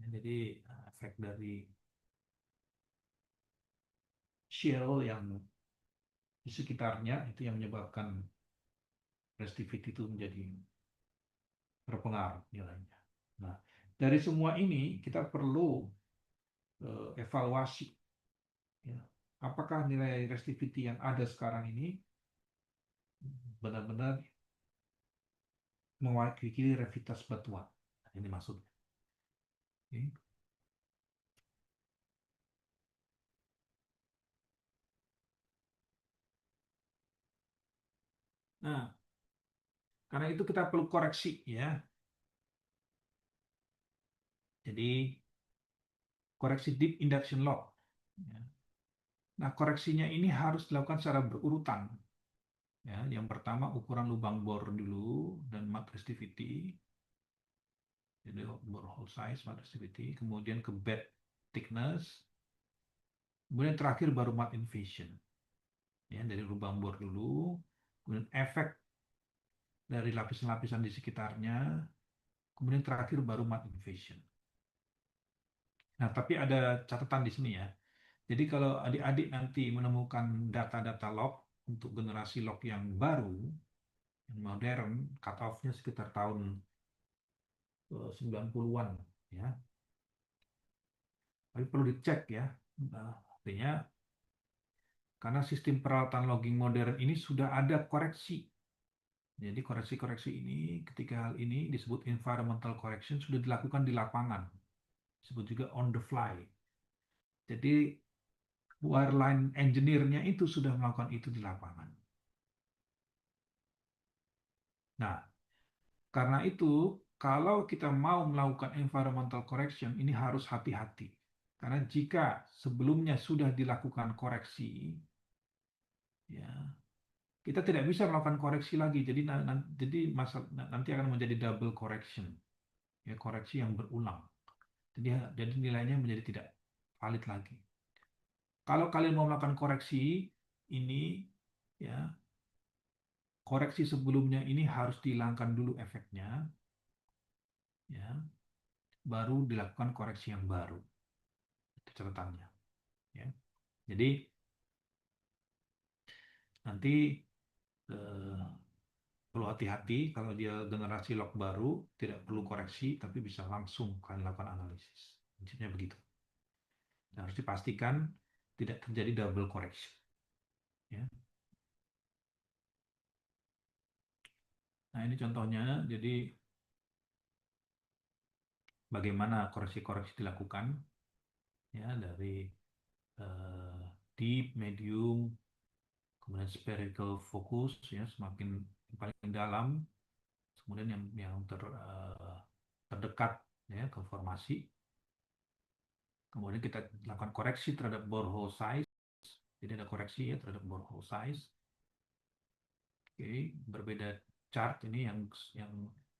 Jadi efek dari shell yang di sekitarnya itu yang menyebabkan resistivity itu menjadi berpengaruh nilainya. Nah, dari semua ini kita perlu evaluasi ya. Apakah nilai resistivity yang ada sekarang ini benar-benar mewakili revitas batuan. Nah, ini maksudnya. Oke. Nah, karena itu kita perlu koreksi ya. Jadi koreksi deep induction lock. Ya. Nah, koreksinya ini harus dilakukan secara berurutan. Ya, yang pertama ukuran lubang bor dulu dan mud resistivity. Jadi borehole size, mud resistivity, kemudian ke bed thickness, kemudian terakhir baru mud invasion. Ya, dari lubang bor dulu, kemudian efek dari lapisan-lapisan di sekitarnya, kemudian terakhir baru mud invasion. Nah, tapi ada catatan di sini ya. Jadi kalau adik-adik nanti menemukan data-data log untuk generasi log yang baru, yang modern, cut-off-nya sekitar tahun 90-an ya. Tapi perlu dicek ya. Nah, artinya karena sistem peralatan logging modern ini sudah ada koreksi. Jadi koreksi-koreksi ini ketika hal ini disebut environmental correction sudah dilakukan di lapangan. Disebut juga on the fly. Jadi wireline engineer-nya itu sudah melakukan itu di lapangan. Nah, karena itu kalau kita mau melakukan environmental correction ini harus hati-hati. Karena jika sebelumnya sudah dilakukan koreksi, ya kita tidak bisa melakukan koreksi lagi. Jadi nanti akan menjadi double correction, ya koreksi yang berulang. Jadi nilainya menjadi tidak valid lagi. Kalau kalian mau melakukan koreksi ini, ya koreksi sebelumnya ini harus dihilangkan dulu efeknya, ya baru dilakukan koreksi yang baru. Itu catatannya. Ya. Jadi nanti perlu hati-hati kalau dia generasi log baru, tidak perlu koreksi, tapi bisa langsung kalian lakukan analisis. Prinsipnya begitu. Dan harus dipastikan tidak terjadi double correction. Ya. Nah ini contohnya, jadi bagaimana koreksi-koreksi dilakukan ya dari deep, medium, kemudian spherical focus ya semakin paling dalam, kemudian yang terdekat ya ke formasi. Kemudian kita lakukan koreksi terhadap borehole size. Jadi ada koreksi ya terhadap borehole size. Oke, berbeda chart ini yang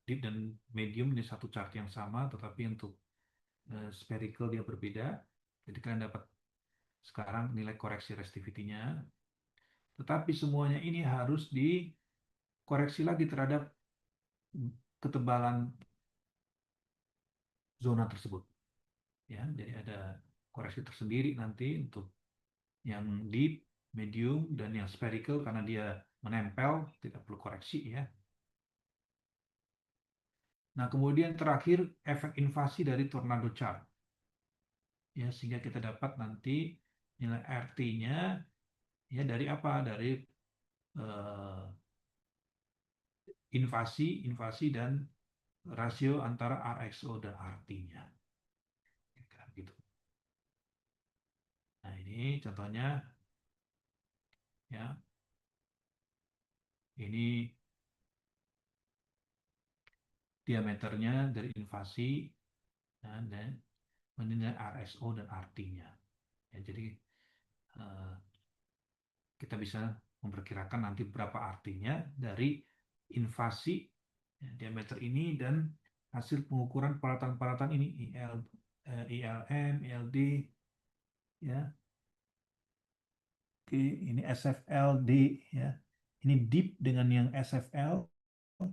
deep dan medium ini satu chart yang sama, tetapi untuk spherical dia berbeda. Jadi kalian dapat sekarang nilai koreksi resistivity-nya. Tetapi semuanya ini harus dikoreksi lagi terhadap ketebalan zona tersebut. Ya, jadi ada koreksi tersendiri nanti untuk yang deep, medium, dan yang spherical karena dia menempel, tidak perlu koreksi ya. Nah, kemudian terakhir efek invasi dari tornado chart. Ya, sehingga kita dapat nanti nilai RT-nya ya dari apa? Dari invasi dan rasio antara RXO dan RT-nya. Gitu. Nah, ini contohnya ya. Ini diameternya dari invasi dan menilai RSO dan RT-nya. Ya, jadi kita bisa memperkirakan nanti berapa RT-nya dari invasi ya, diameter ini dan hasil pengukuran peralatan-peralatan ini ILM, ILD, ya. Oke, ini SFLD ya. Ini deep dengan yang SFL,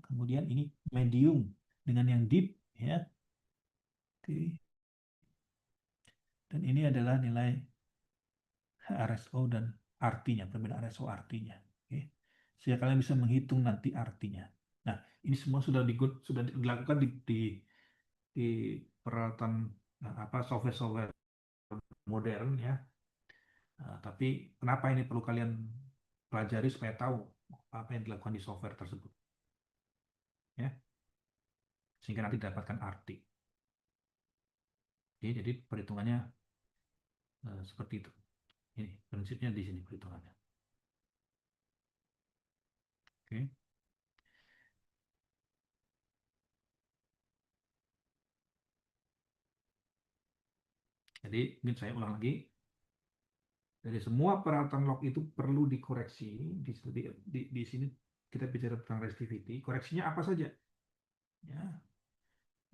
kemudian ini medium dengan yang deep ya. Oke. Dan ini adalah nilai RSO dan artinya, perbedaan RSO artinya. Oke. Sehingga kalian bisa menghitung nanti artinya. Nah, ini semua sudah dilakukan di peralatan software-software modern ya. Tapi kenapa ini perlu kalian pelajari supaya tahu apa yang dilakukan di software tersebut, ya, sehingga nanti dapatkan arti. Oke, jadi perhitungannya seperti itu. Ini prinsipnya di sini perhitungannya. Oke. Jadi mungkin saya ulang lagi. Dari semua peralatan log itu perlu dikoreksi. Di sini kita bicara tentang resistivity. Koreksinya apa saja? Ya.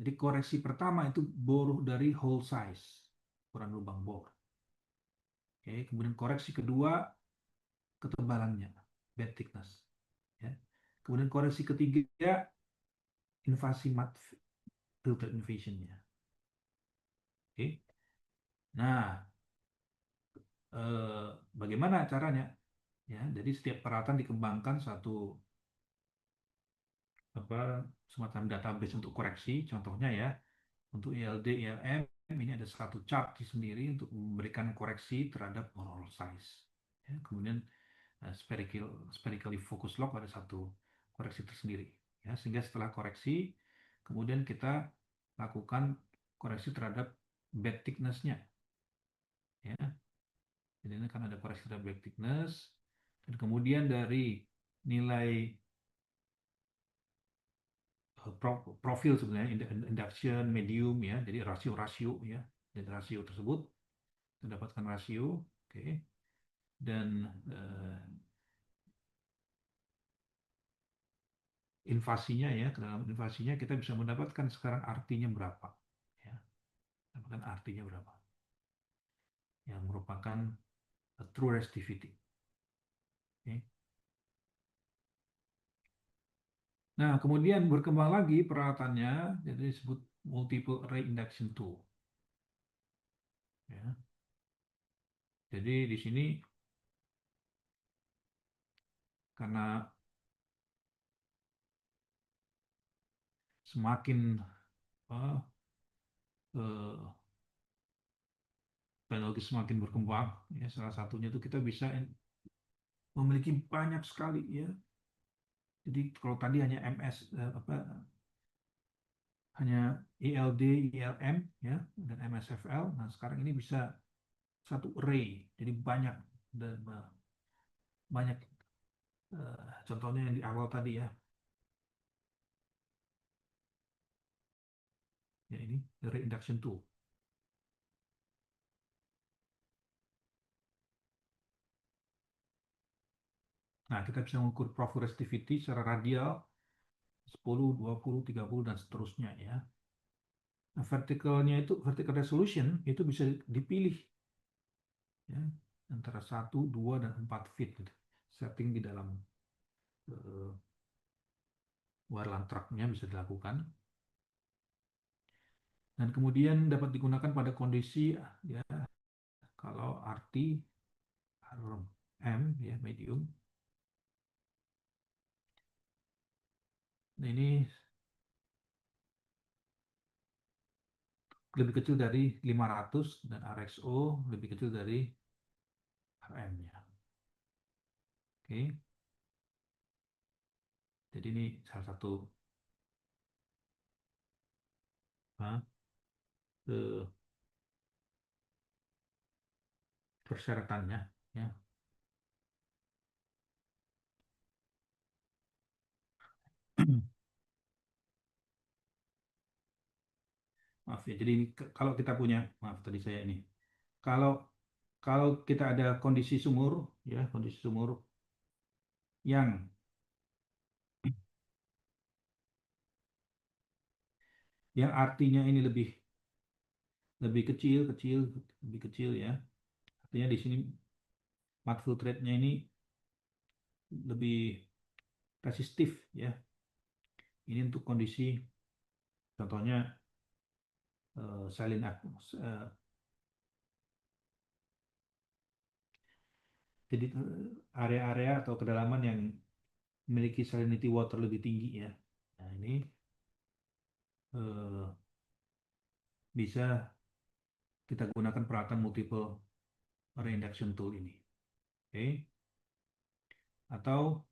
Jadi koreksi pertama itu bor dari hole size, ukuran lubang bor. Oke, kemudian koreksi kedua ketebalannya, bed thickness. Ya. Kemudian koreksi ketiga invasi mat filter invasionnya. Oke. Nah, bagaimana caranya? Ya, jadi setiap peralatan dikembangkan satu semacam database untuk koreksi. Contohnya ya, untuk ILD, ILM ini ada satu chart sendiri untuk memberikan koreksi terhadap roll size. Ya, kemudian spherically focus log ada satu koreksi tersendiri. Ya, sehingga setelah koreksi, kemudian kita lakukan koreksi terhadap bed thickness-nya. Ya, jadi ini kan ada koreksi terhadap bed thickness, dan kemudian dari nilai profil sebenarnya induction medium ya, jadi rasio ya, dan rasio tersebut mendapatkan rasio, oke. Dan invasinya ya, ke dalam invasinya kita bisa mendapatkan sekarang artinya berapa ya, mendapatkan artinya berapa yang merupakan true resistivity, oke. Nah, kemudian berkembang lagi peralatannya, jadi disebut multiple array induction tool ya. Jadi di sini karena semakin uh, teknologi semakin berkembang ya, salah satunya itu kita bisa memiliki banyak sekali ya. Jadi kalau tadi hanya hanya ILD, ILM ya, dan MSFL, nah sekarang ini bisa satu array, jadi banyak dan banyak contohnya yang di awal tadi ya. Ya, ini array induction tool. Nah, kita bisa mengukur profile resistivity secara radial 10, 20, 30 dan seterusnya ya. Nah, vertical resolution itu bisa dipilih ya, antara 1, 2 dan 4 feet gitu. Setting di dalam wireline tracknya bisa dilakukan. Dan kemudian dapat digunakan pada kondisi ya, kalau RT M ya, medium. Nah, ini lebih kecil dari 500 dan RXO lebih kecil dari RM-nya. Oke. Jadi ini salah satu eh, persyaratannya ya. Maaf ya. Jadi ini kalau kita punya, maaf tadi saya ini. Kalau kalau kita ada kondisi sumur ya, kondisi sumur yang artinya ini lebih lebih kecil, lebih kecil ya. Artinya di sini mud filtrate-nya ini lebih resistif ya. Ini untuk kondisi contohnya jadi area-area atau kedalaman yang memiliki salinity water lebih tinggi ya. Nah, ini bisa kita gunakan peralatan multiple reinduction tool ini. Oke. Atau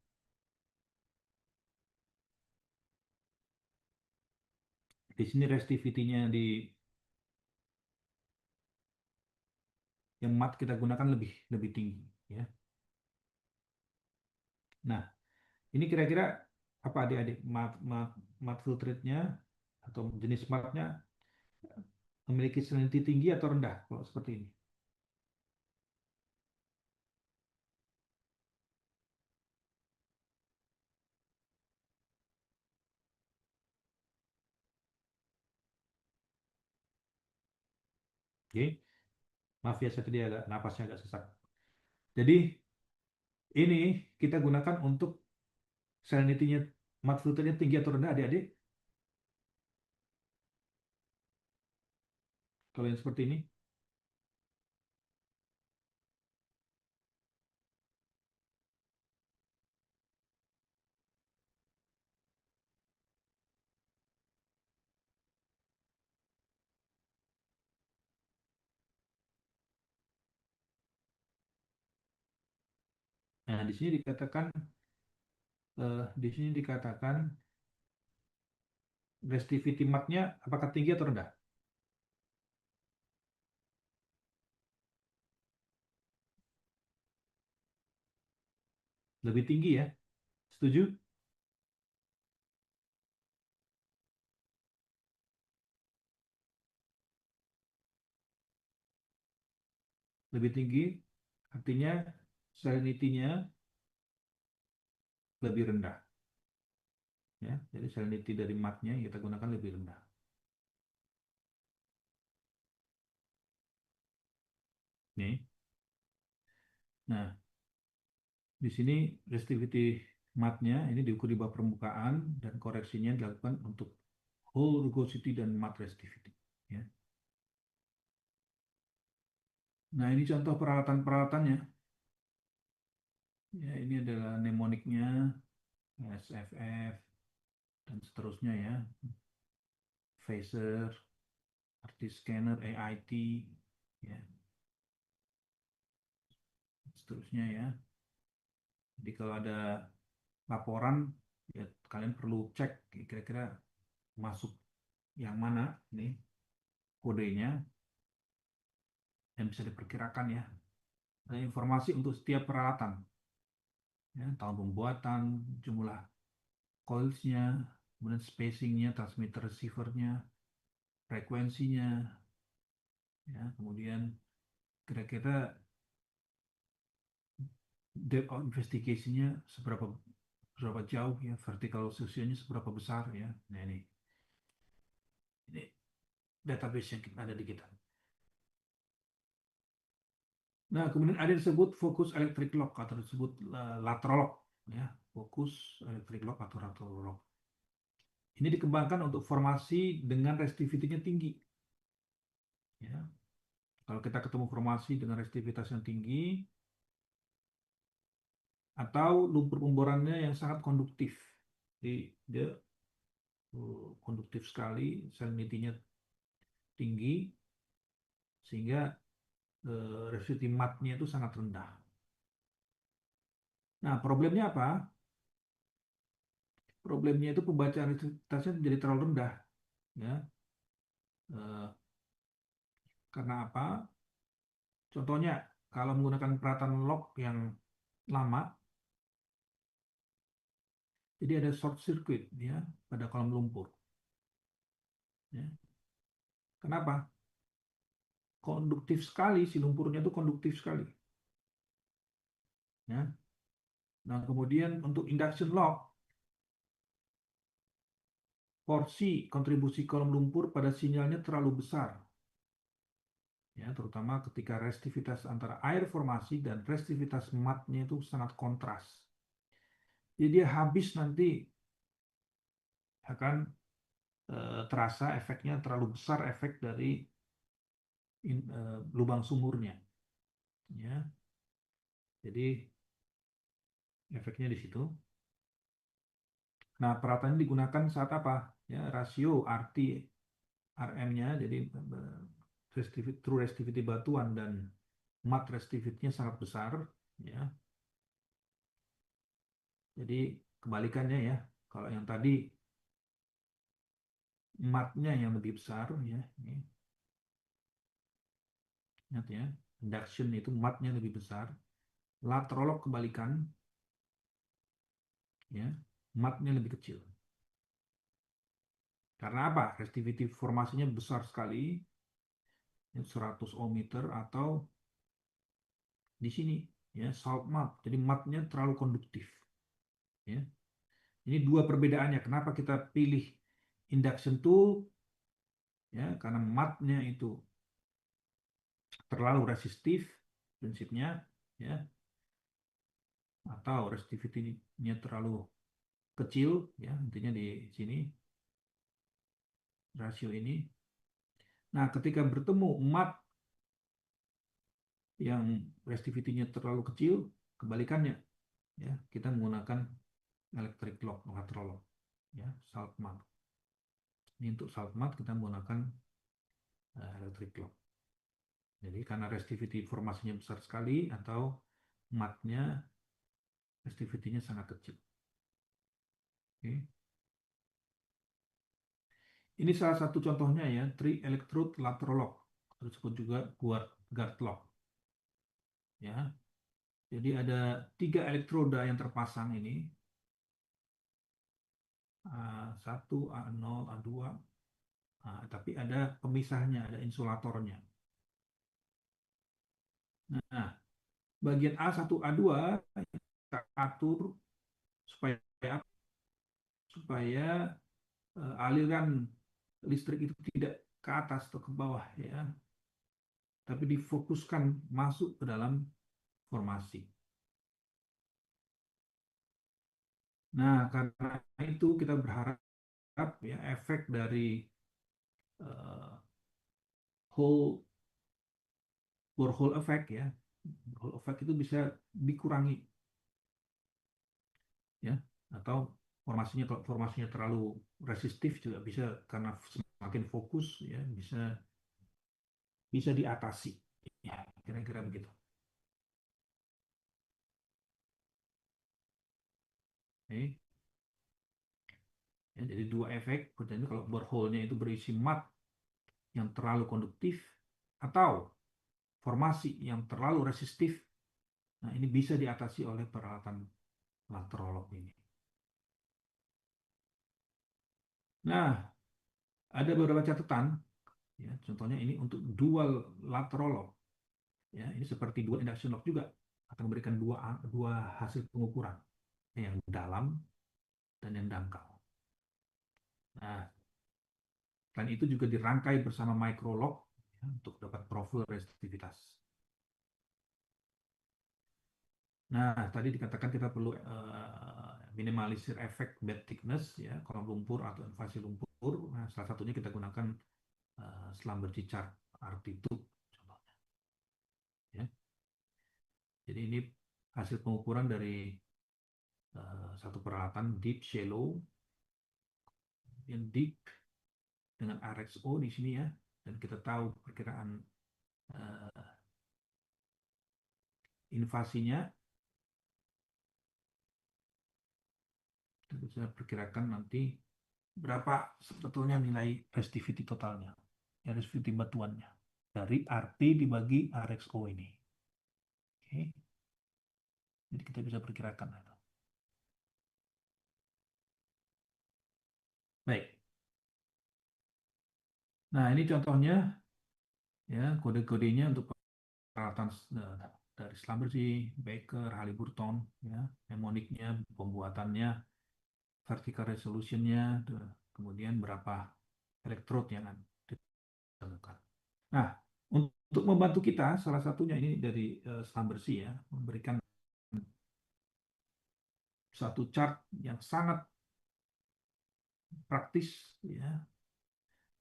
di sini resistivity-nya yang mud kita gunakan lebih tinggi ya. Nah, ini kira-kira apa adik-adik mud filtrate-nya atau jenis mudnya memiliki salinity tinggi atau rendah kalau seperti ini? Oke. Maaf ya, saya tadi napasnya agak sesak. Jadi ini kita gunakan untuk salinity-nya mud filternya tinggi atau rendah adik-adik? Kalau yang seperti ini? Nah, di sini dikatakan resistivity mud-nya apakah tinggi atau rendah? Lebih tinggi ya. Setuju? Lebih tinggi artinya salinity-nya lebih rendah. Ya, jadi salinity dari mud-nya yang kita gunakan lebih rendah. Nih. Nah, di sini resistivity mud-nya ini diukur di bawah permukaan dan koreksinya dilakukan untuk whole rugosity dan mud resistivity. Ya. Nah, ini contoh peralatan-peralatannya. Ya, ini adalah mnemoniknya, SFF, dan seterusnya ya. Phaser, artist scanner, AIT, ya. Seterusnya ya. Jadi kalau ada laporan, ya kalian perlu cek kira-kira masuk yang mana nih kodenya dan bisa diperkirakan ya. Ada informasi untuk setiap peralatan, ya, tahun pembuatan, jumlah coils-nya, kemudian spacing-nya, transmitter receiver-nya, frekuensinya, ya, kemudian kira-kira depth of investigation-nya seberapa jauh ya, vertical suction-nya seberapa besar ya. Nah ini database yang ada di kita. Nah, kemudian ada yang disebut fokus electric lock atau disebut lateral lock ya, fokus electric lock atau lateral lock. Ini dikembangkan untuk formasi dengan resistivity-nya tinggi. Ya. Kalau kita ketemu formasi dengan resistivitas yang tinggi atau lumpur pemborannya yang sangat konduktif. Jadi dia konduktif sekali, salinity-nya tinggi sehingga resistivity mud-nya itu sangat rendah. Nah, problemnya apa? Problemnya itu pembacaan resistvitasnya menjadi terlalu rendah. Ya. Karena apa? Contohnya, kalau menggunakan peralatan lock yang lama, jadi ada short circuit ya pada kolom lumpur. Ya. Kenapa? Konduktif sekali, si lumpurnya itu konduktif sekali. Ya. Nah, kemudian untuk induction lock, porsi kontribusi kolom lumpur pada sinyalnya terlalu besar. ya, terutama ketika restivitas antara air formasi dan restivitas matnya itu sangat kontras. Jadi dia habis nanti akan terasa efeknya terlalu besar, efek dari lubang sumurnya, ya. Jadi efeknya di situ. Nah, peralatan ini digunakan saat apa? Ya, rasio RT RM-nya, jadi true resistivity batuan dan mat resistivity-nya sangat besar, ya. Jadi kebalikannya ya, kalau yang tadi matnya yang lebih besar, ya, ini. Ingat ya, induction itu matnya lebih besar. Laterolog kebalikan, ya, matnya lebih kecil. Karena apa? Resistivity formasinya besar sekali, 100 ohmmeter, atau di sini ya salt mat. Jadi matnya terlalu konduktif. Ya. Ini dua perbedaannya. Kenapa kita pilih induction tool? Ya, karena matnya itu terlalu resistif prinsipnya, ya, atau resistivity-nya terlalu kecil, ya, intinya di sini rasio ini. Nah, ketika bertemu mat yang resistivity-nya terlalu kecil, kebalikannya, ya, kita menggunakan electric lock, lateral lock, ya, salt mat. Ini untuk salt mat kita menggunakan electric lock. Jadi karena resistivity formasinya besar sekali atau matnya resistivity-nya sangat kecil. Oke. Ini salah satu contohnya ya, 3 electrode lateral lock, disebut juga guard lock. Ya. Jadi ada 3 elektroda yang terpasang ini. A1, A0, A2. Tapi ada pemisahnya, ada insulatornya. Nah, bagian A1, A2 kita atur supaya aliran listrik itu tidak ke atas atau ke bawah, ya, tapi difokuskan masuk ke dalam formasi. Nah, karena itu kita berharap ya efek dari uh, borehole effect, ya, borehole effect itu bisa dikurangi, ya, atau formasinya terlalu resistif juga bisa, karena semakin fokus, ya, bisa diatasi, ya, kira-kira begitu. Oke. Ya, jadi dua efek, pertama kalau borehole-nya itu berisi mat yang terlalu konduktif atau formasi yang terlalu resistif, nah ini bisa diatasi oleh peralatan laterolog ini. Nah, ada beberapa catatan, ya, contohnya ini untuk dual laterolog, ya, ini seperti dual induction lock juga akan memberikan dua hasil pengukuran, yang dalam dan yang dangkal. Nah, selain itu juga dirangkai bersama microlock, ya, untuk dapat profil resistivitas. Nah, tadi dikatakan kita perlu minimalisir efek bed thickness, ya, kolom lumpur atau invasi lumpur. Nah, salah satunya kita gunakan Schlumberger chart RT2 contohnya. Ya. Jadi ini hasil pengukuran dari satu peralatan deep shallow, yang deep dengan RXO di sini, ya, dan kita tahu perkiraan invasinya. Kita bisa perkirakan nanti berapa sebetulnya nilai resistivity totalnya, ya, resistivity batuannya dari RT dibagi RXO ini. Oke. Jadi kita bisa perkirakan itu. Baik. Nah, ini contohnya, ya, kode-kodenya untuk peralatan dari Schlumberger, Baker, Halliburton, ya, mnemoniknya, pembuatannya, vertical resolutionnya, kemudian berapa elektrode yang ditemukan. Nah, Untuk membantu kita, salah satunya ini dari Selam Bersih ya, memberikan satu chart yang sangat praktis ya.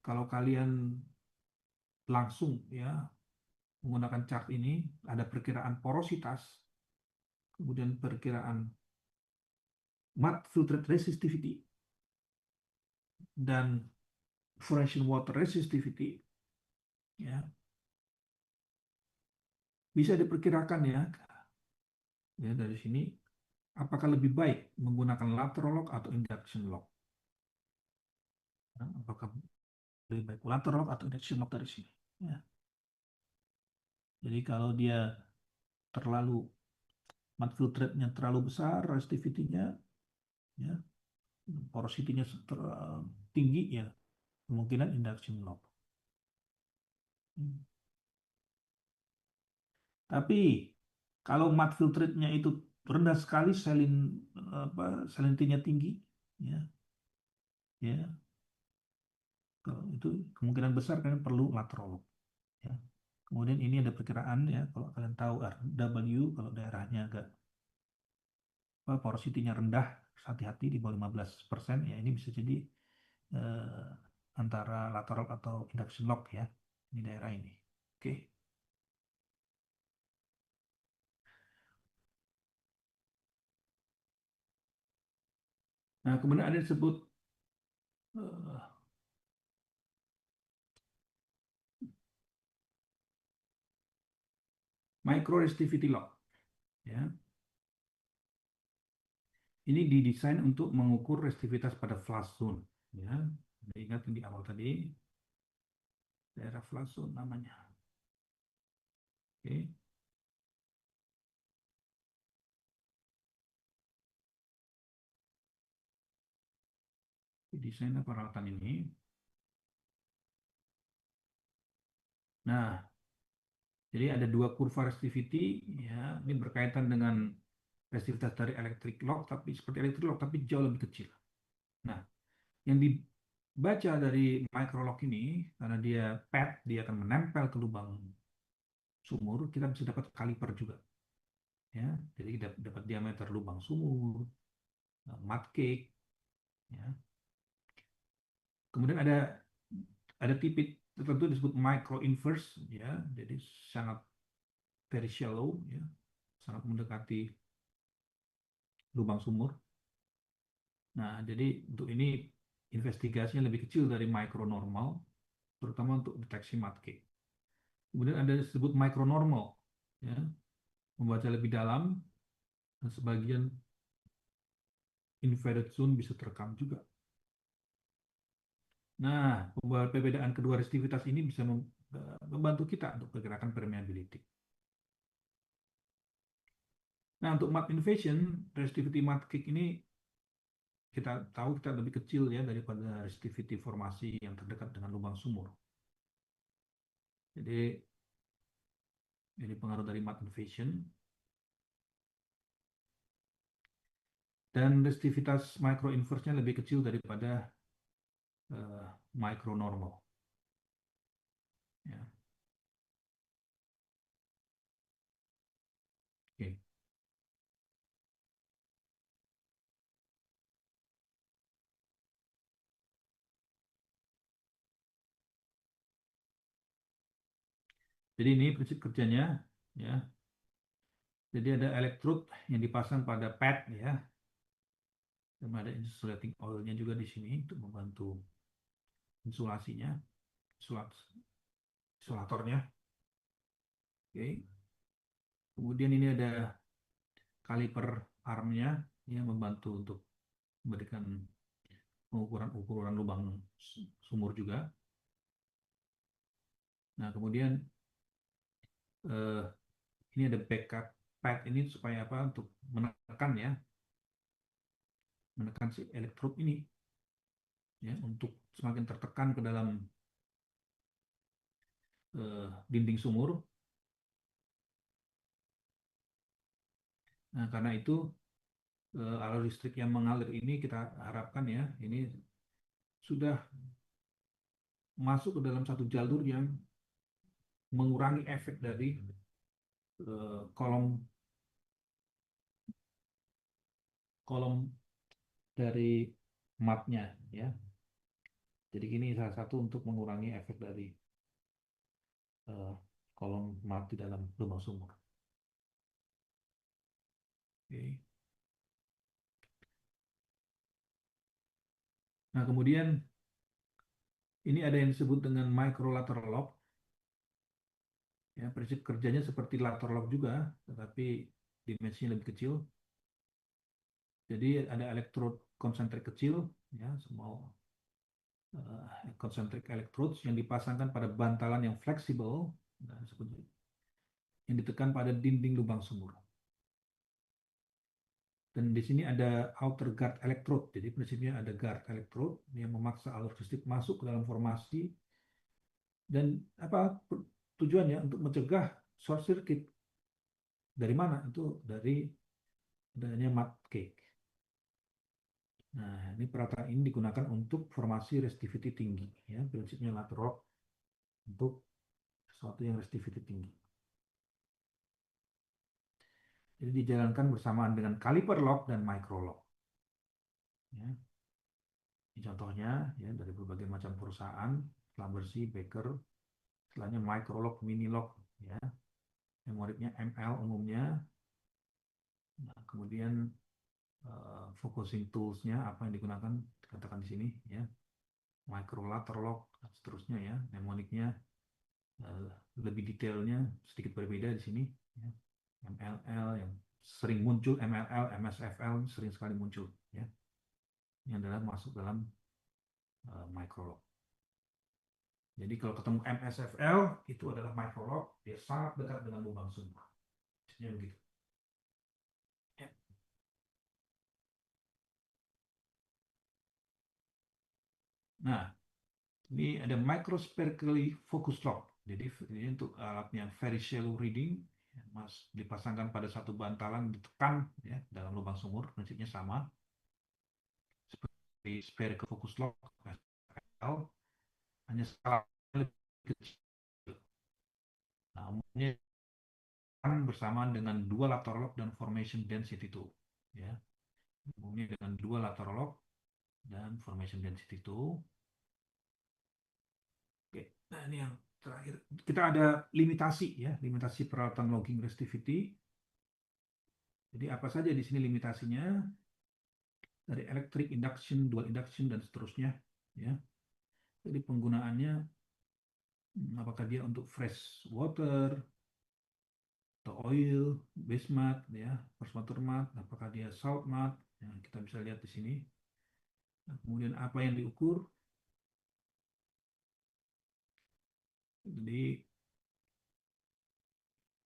Kalau kalian langsung ya menggunakan chart ini, ada perkiraan porositas, kemudian perkiraan mud filtrate resistivity, dan fluorescent water resistivity, ya bisa diperkirakan ya dari sini apakah lebih baik menggunakan lateral lock atau induction lock. Ya, apakah lebih baik lateral lock atau induction lock dari sini. Ya. Jadi kalau dia terlalu mud filtrate-nya terlalu besar, resistivity-nya, ya, porosity-nya tinggi, ya kemungkinan induction lock. Tapi kalau mud filtrate-nya itu rendah sekali, salinity-nya tinggi, ya, kalau itu kemungkinan besar kalian perlu lateral lock. Ya. Kemudian ini ada perkiraan ya, kalau kalian tahu RW, kalau daerahnya agak porosity-nya rendah, hati-hati di bawah 15%, ya ini bisa jadi eh, antara lateral atau induction lock ya, ini daerah ini. Oke. Nah, kemudian ada yang disebut micro resistivity lock. Ya. Ini didesain untuk mengukur resistivitas pada flash zone. Ya. Ingat di awal tadi, daerah flash zone namanya. Oke. Desain peralatan ini. Nah, jadi ada dua kurva resistivity, ya, ini berkaitan dengan resistivitas dari electric lock, tapi seperti electric lock, tapi jauh lebih kecil. Nah, yang dibaca dari micro lock ini, karena dia pad, dia akan menempel ke lubang sumur, kita bisa dapat kaliper juga. Ya, jadi dapat diameter lubang sumur, mud cake, ya. Kemudian ada tipe tertentu disebut micro inverse, ya, jadi sangat very shallow, ya, sangat mendekati lubang sumur. Nah, jadi untuk ini investigasinya lebih kecil dari micro normal, terutama untuk deteksi mud cake. Kemudian ada disebut micro normal, ya, membaca lebih dalam, dan sebagian infrared zone bisa terekam juga. Nah, perbedaan kedua resistivitas ini bisa membantu kita untuk pergerakan permeability. Nah, untuk mud invasion, resistivity mud cake ini kita tahu kita lebih kecil ya daripada resistivity formasi yang terdekat dengan lubang sumur. Jadi ini pengaruh dari mud invasion. Dan resistivitas micro inverse-nya lebih kecil daripada micro normal. Ya. Oke. Jadi ini prinsip kerjanya, ya. Jadi ada elektrod yang dipasang pada pad, ya. Dan ada insulating oil-nya juga di sini untuk membantu insulasinya, isolatornya. Oke. Kemudian ini ada kaliper armnya yang membantu untuk memberikan ukuran lubang sumur juga. Nah, kemudian ini ada backup pad ini supaya apa? Untuk menekan si elektrod ini, ya, untuk semakin tertekan ke dalam dinding sumur. Nah, karena itu arus listrik yang mengalir ini kita harapkan ya, ini sudah masuk ke dalam satu jalur yang mengurangi efek dari kolom kolom dari matnya ya. Jadi ini salah satu untuk mengurangi efek dari kolom mat di dalam lubang sumur. Oke. Nah, kemudian ini ada yang disebut dengan microlateral lock. Ya, prinsip kerjanya seperti lateral lock juga, tetapi dimensinya lebih kecil. Jadi ada elektrod konsentrik kecil, ya, small concentric electrodes yang dipasangkan pada bantalan yang fleksibel, yang ditekan pada dinding lubang sumur. Dan di sini ada outer guard electrode, jadi prinsipnya ada guard electrode yang memaksa alur listrik masuk ke dalam formasi dan tujuannya untuk mencegah short circuit. Dari mana? Itu dari adanya mud cake. Nah, ini peralatan ini digunakan untuk formasi resistivity tinggi, ya, prinsipnya lateral untuk sesuatu yang resistivity tinggi. Jadi dijalankan bersamaan dengan caliper lock dan micro lock. Ya. Ini contohnya ya dari berbagai macam perusahaan, Schlumberger, Baker, istilahnya micro lock, mini lock, ya. Memorinya ML umumnya. Nah, kemudian focusing toolsnya apa yang digunakan dikatakan di sini ya, micro lateral lock dan seterusnya ya. Mnemonicnya lebih detailnya sedikit berbeda di sini ya. MLL yang sering muncul, MLL, MSFL sering sekali muncul ya. Ini adalah masuk dalam micro lock. Jadi kalau ketemu MSFL itu adalah micro lock, dia sangat dekat dengan lubang sumur. Maksudnya begitu. Ya. Nah, ini ada microspherically focus lock. Jadi ini untuk alatnya very shallow reading, mas dipasangkan pada satu bantalan, ditekan ya dalam lubang sumur, prinsipnya sama seperti spherical focus lock, hanya skala lebih kecil. Nah, umumnya bersamaan dengan dua lateral lock dan formation density tool, ya. Umumnya dengan dua lateral lock dan formation density tool. Oke, nah ini yang terakhir. Kita ada limitasi ya, limitasi peralatan logging resistivity. Jadi apa saja di sini limitasinya? Dari electric induction, dual induction dan seterusnya, ya. Jadi penggunaannya apakah dia untuk fresh water atau oil, base mat, ya, first water mat, apakah dia salt mat, ya, kita bisa lihat di sini. Nah, kemudian apa yang diukur? Jadi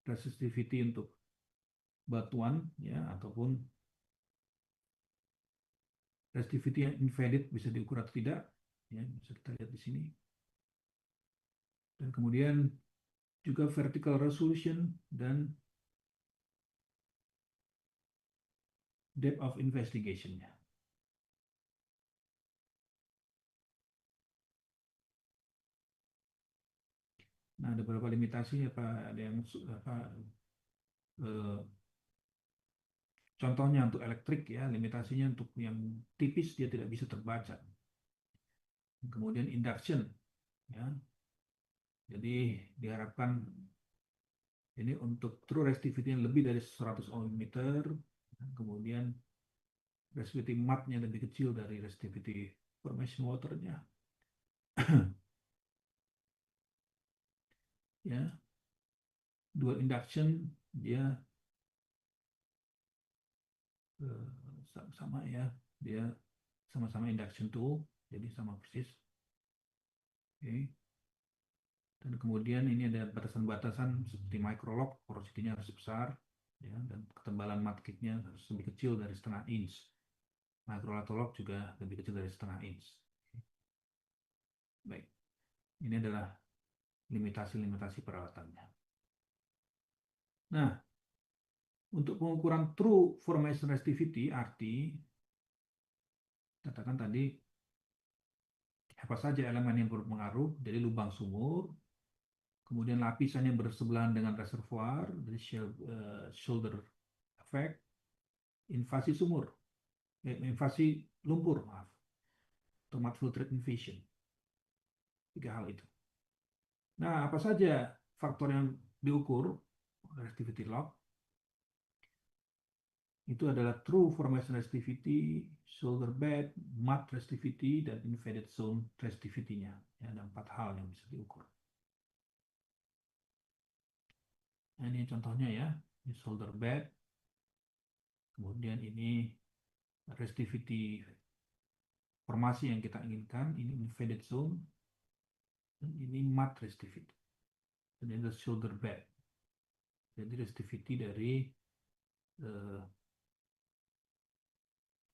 resistivity untuk batuan, ya, ataupun resistivity yang invalid bisa diukur atau tidak, ya, bisa kita lihat di sini. Dan kemudian juga vertical resolution dan depth of investigation-nya. Nah, ada beberapa limitasi ada yang contohnya untuk elektrik ya, limitasinya untuk yang tipis dia tidak bisa terbaca. Kemudian induction ya. Jadi diharapkan ini untuk true resistivity yang lebih dari 100 ohm meter, kemudian resistivity mat-nya lebih kecil dari resistivity formation water-nya. Ya. Dual induction dia sama ya, dia sama-sama induction tool, jadi sama persis. Oke. Dan kemudian ini ada batasan-batasan seperti micro lock, porosity-nya harus besar, ya, dan ketebalan mat kit-nya harus lebih kecil dari setengah inch. Micro lateral lock juga lebih kecil dari setengah inch. Baik, ini adalah limitasi-limitasi peralatannya. Nah, untuk pengukuran true formation resistivity, arti katakan tadi apa saja elemen yang berpengaruh, jadi lubang sumur, Kemudian lapisan yang bersebelahan dengan reservoir, dari shoulder effect, invasi sumur, invasi lumpur, maaf, atau mud filtrate invasion. 3 hal itu. Nah, apa saja faktor yang diukur resistivity log? Itu adalah true formation resistivity, shoulder bed, mud resistivity, dan invaded zone resistivity-nya. Ya, ada 4 hal yang bisa diukur. Nah, ini contohnya ya, ini shoulder bed, kemudian ini resistivity formasi yang kita inginkan, ini invaded zone, dan ini mud resistivity, dan ini shoulder bed. Jadi resistivity dari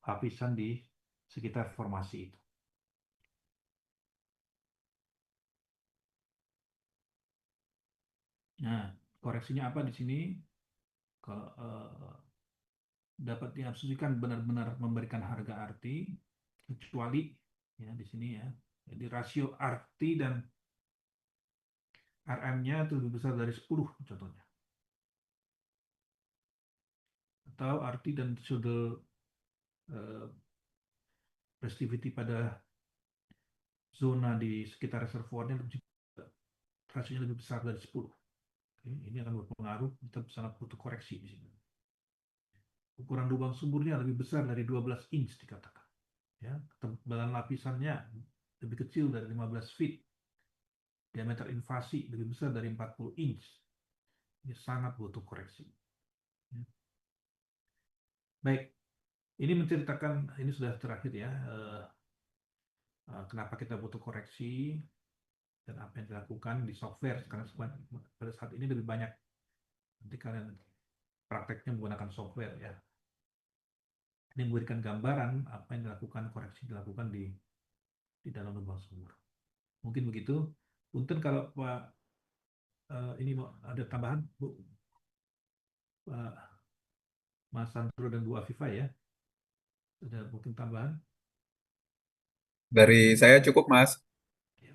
lapisan di sekitar formasi itu. Nah, koreksinya apa di sini? Kalau dapat diasumsikan benar-benar memberikan harga arti, kecuali ya di sini ya. Jadi rasio arti dan RM-nya itu lebih besar dari 10 contohnya. Atau arti dan shoulder resistivity pada zona di sekitar reservoirnya rasionya lebih besar dari 10. Oke, ini akan berpengaruh, kita sangat butuh koreksi di sini. Ukuran lubang sumurnya lebih besar dari 12 inch dikatakan. Ya, ketebalan lapisannya lebih kecil dari 15 feet. Diameter invasi lebih besar dari 40 inch. Ini sangat butuh koreksi. Ya. Baik, ini menceritakan, ini sudah terakhir ya, kenapa kita butuh koreksi dan apa yang dilakukan di software. Sekarang pada saat ini lebih banyak, nanti kalian prakteknya menggunakan software ya. Ini memberikan gambaran apa yang dilakukan, koreksi dilakukan di dalam lubang sumur. Mungkin begitu. Punten kalau Pak ini mau ada tambahan, Bu, Pak Mas Sandro dan Bu Afifah ya. Ada mungkin tambahan? Dari saya cukup, Mas. Ya.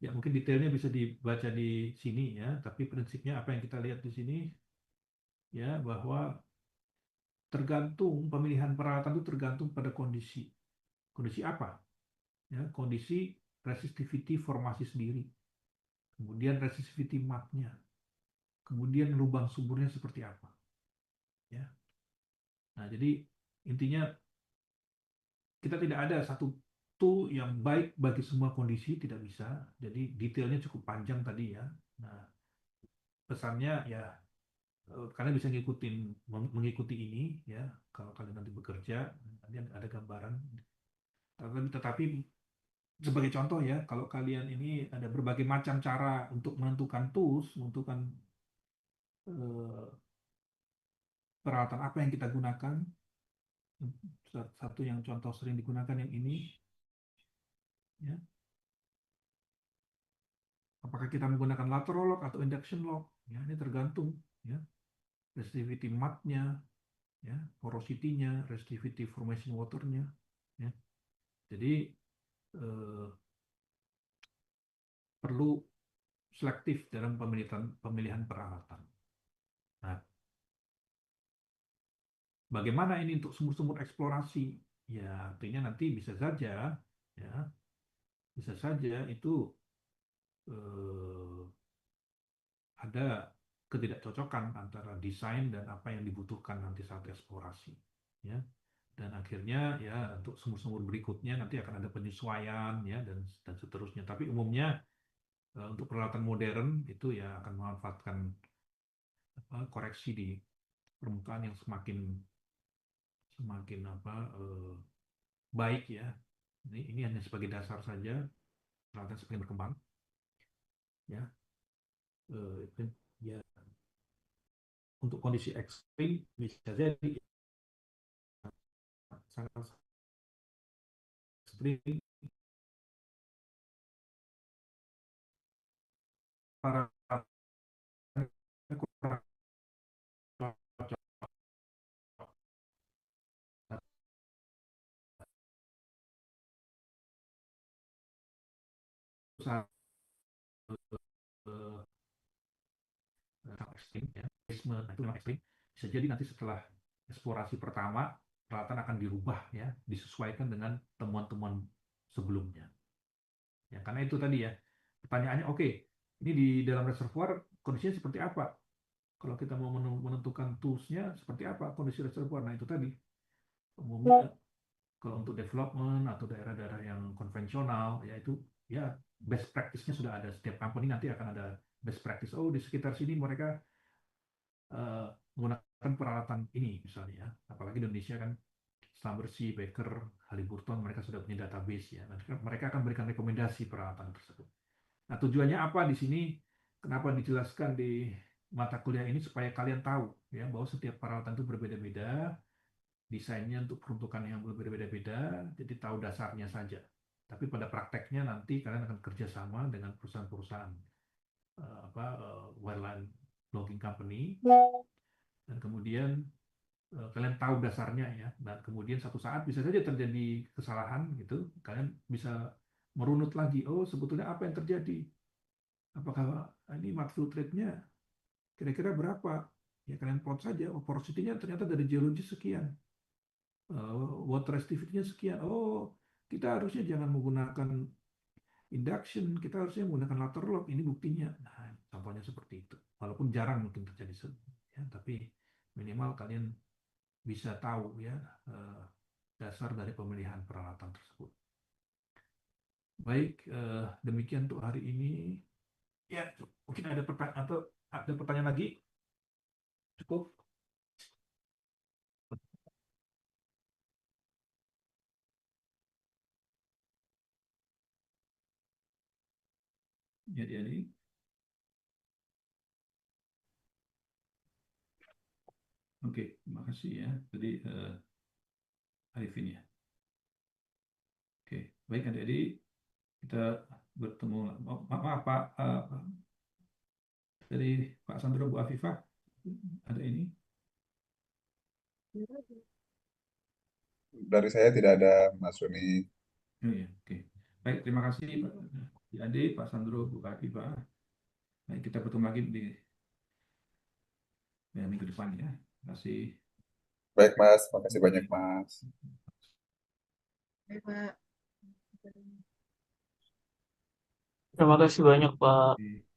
Ya, mungkin detailnya bisa dibaca di sini ya, tapi prinsipnya apa yang kita lihat di sini ya, bahwa tergantung pemilihan peralatan itu tergantung pada kondisi. Kondisi apa? Ya, kondisi resistivity formasi sendiri. Kemudian resistivity mapnya. Kemudian lubang sumurnya seperti apa. Ya. Nah, jadi intinya kita tidak ada satu tool yang baik bagi semua kondisi, tidak bisa. Jadi detailnya cukup panjang tadi ya. Nah, pesannya ya kalian bisa mengikuti ini ya kalau kalian nanti bekerja, nanti ada gambaran. Tetapi sebagai contoh ya, kalau kalian ini ada berbagai macam cara untuk menentukan tools, menentukan eh, peralatan apa yang kita gunakan. Satu yang contoh sering digunakan yang ini ya. Apakah kita menggunakan lateral lock atau induction lock? Ya, ini tergantung ya. Resistivity mud-nya, ya, porosity-nya, resistivity formation water-nya, ya. Jadi perlu selektif dalam pemilihan peralatan. Nah, bagaimana ini untuk sumur-sumur eksplorasi? Ya, artinya nanti bisa saja, ya, bisa saja itu ada ketidakcocokan antara desain dan apa yang dibutuhkan nanti saat eksplorasi, ya. Dan akhirnya ya untuk sumur-sumur berikutnya nanti akan ada penyesuaian ya dan seterusnya. Tapi umumnya untuk peralatan modern itu ya akan memanfaatkan koreksi di permukaan yang semakin baik ya. Ini hanya sebagai dasar saja, peralatan semakin berkembang ya. Ya untuk kondisi ekstrim bisa jadi sangat ekstrim para kurang cocok sangat ekstrim ya, basement, nah, itu memang ekstrim. Bisa jadi nanti setelah eksplorasi pertama peralatan akan dirubah ya, disesuaikan dengan temuan-temuan sebelumnya. Ya, karena itu tadi ya, pertanyaannya oke, ini di dalam reservoir kondisinya seperti apa? Kalau kita mau menentukan toolsnya seperti apa kondisi reservoir, nah itu tadi umumnya kalau untuk development atau daerah-daerah yang konvensional ya itu ya best practice-nya sudah ada, setiap company nanti akan ada best practice, oh di sekitar sini mereka eh, menggunakan peralatan ini misalnya ya. Apalagi di Indonesia kan Schlumberger, Baker, Halliburton mereka sudah punya database ya. Nanti mereka akan berikan rekomendasi peralatan tersebut. Nah, tujuannya apa di sini? Kenapa dijelaskan di mata kuliah ini supaya kalian tahu ya bahwa setiap peralatan itu berbeda-beda, desainnya untuk peruntukan yang berbeda-beda, jadi tahu dasarnya saja. Tapi pada prakteknya nanti kalian akan kerjasama dengan perusahaan-perusahaan wireline logging company, dan kemudian kalian tahu dasarnya ya, dan kemudian satu saat bisa saja terjadi kesalahan gitu, kalian bisa merunut lagi, oh sebetulnya apa yang terjadi, apakah ini mud flow rate-nya kira-kira berapa, ya kalian plot saja, oh porosity-nya ternyata dari geologi sekian, water resistivity-nya sekian, oh kita harusnya jangan menggunakan induction, kita harusnya menggunakan lateral lock, ini buktinya. Nah, contohnya seperti itu, walaupun jarang mungkin terjadi ya, tapi minimal kalian bisa tahu ya dasar dari pemilihan peralatan tersebut. Baik, demikian untuk hari ini. Ya, mungkin ada pertanyaan atau ada pertanyaan lagi? Cukup? Jadi, oke, terima kasih ya. Jadi Arifin ya. Oke, baik adik-adik, kita bertemu. Maaf Pak, dari Pak Sandro, Bu Afifah, ada ini. Dari saya tidak ada, Mas Roni. Oh iya, oke. Baik, terima kasih Pak adik, Pak Sandro, Bu Afifah. Baik, kita bertemu lagi di minggu depan ya. Terima kasih. Baik, Mas. Makasih banyak, Mas. Baik, Pak. Terima kasih banyak, Pak. Oke.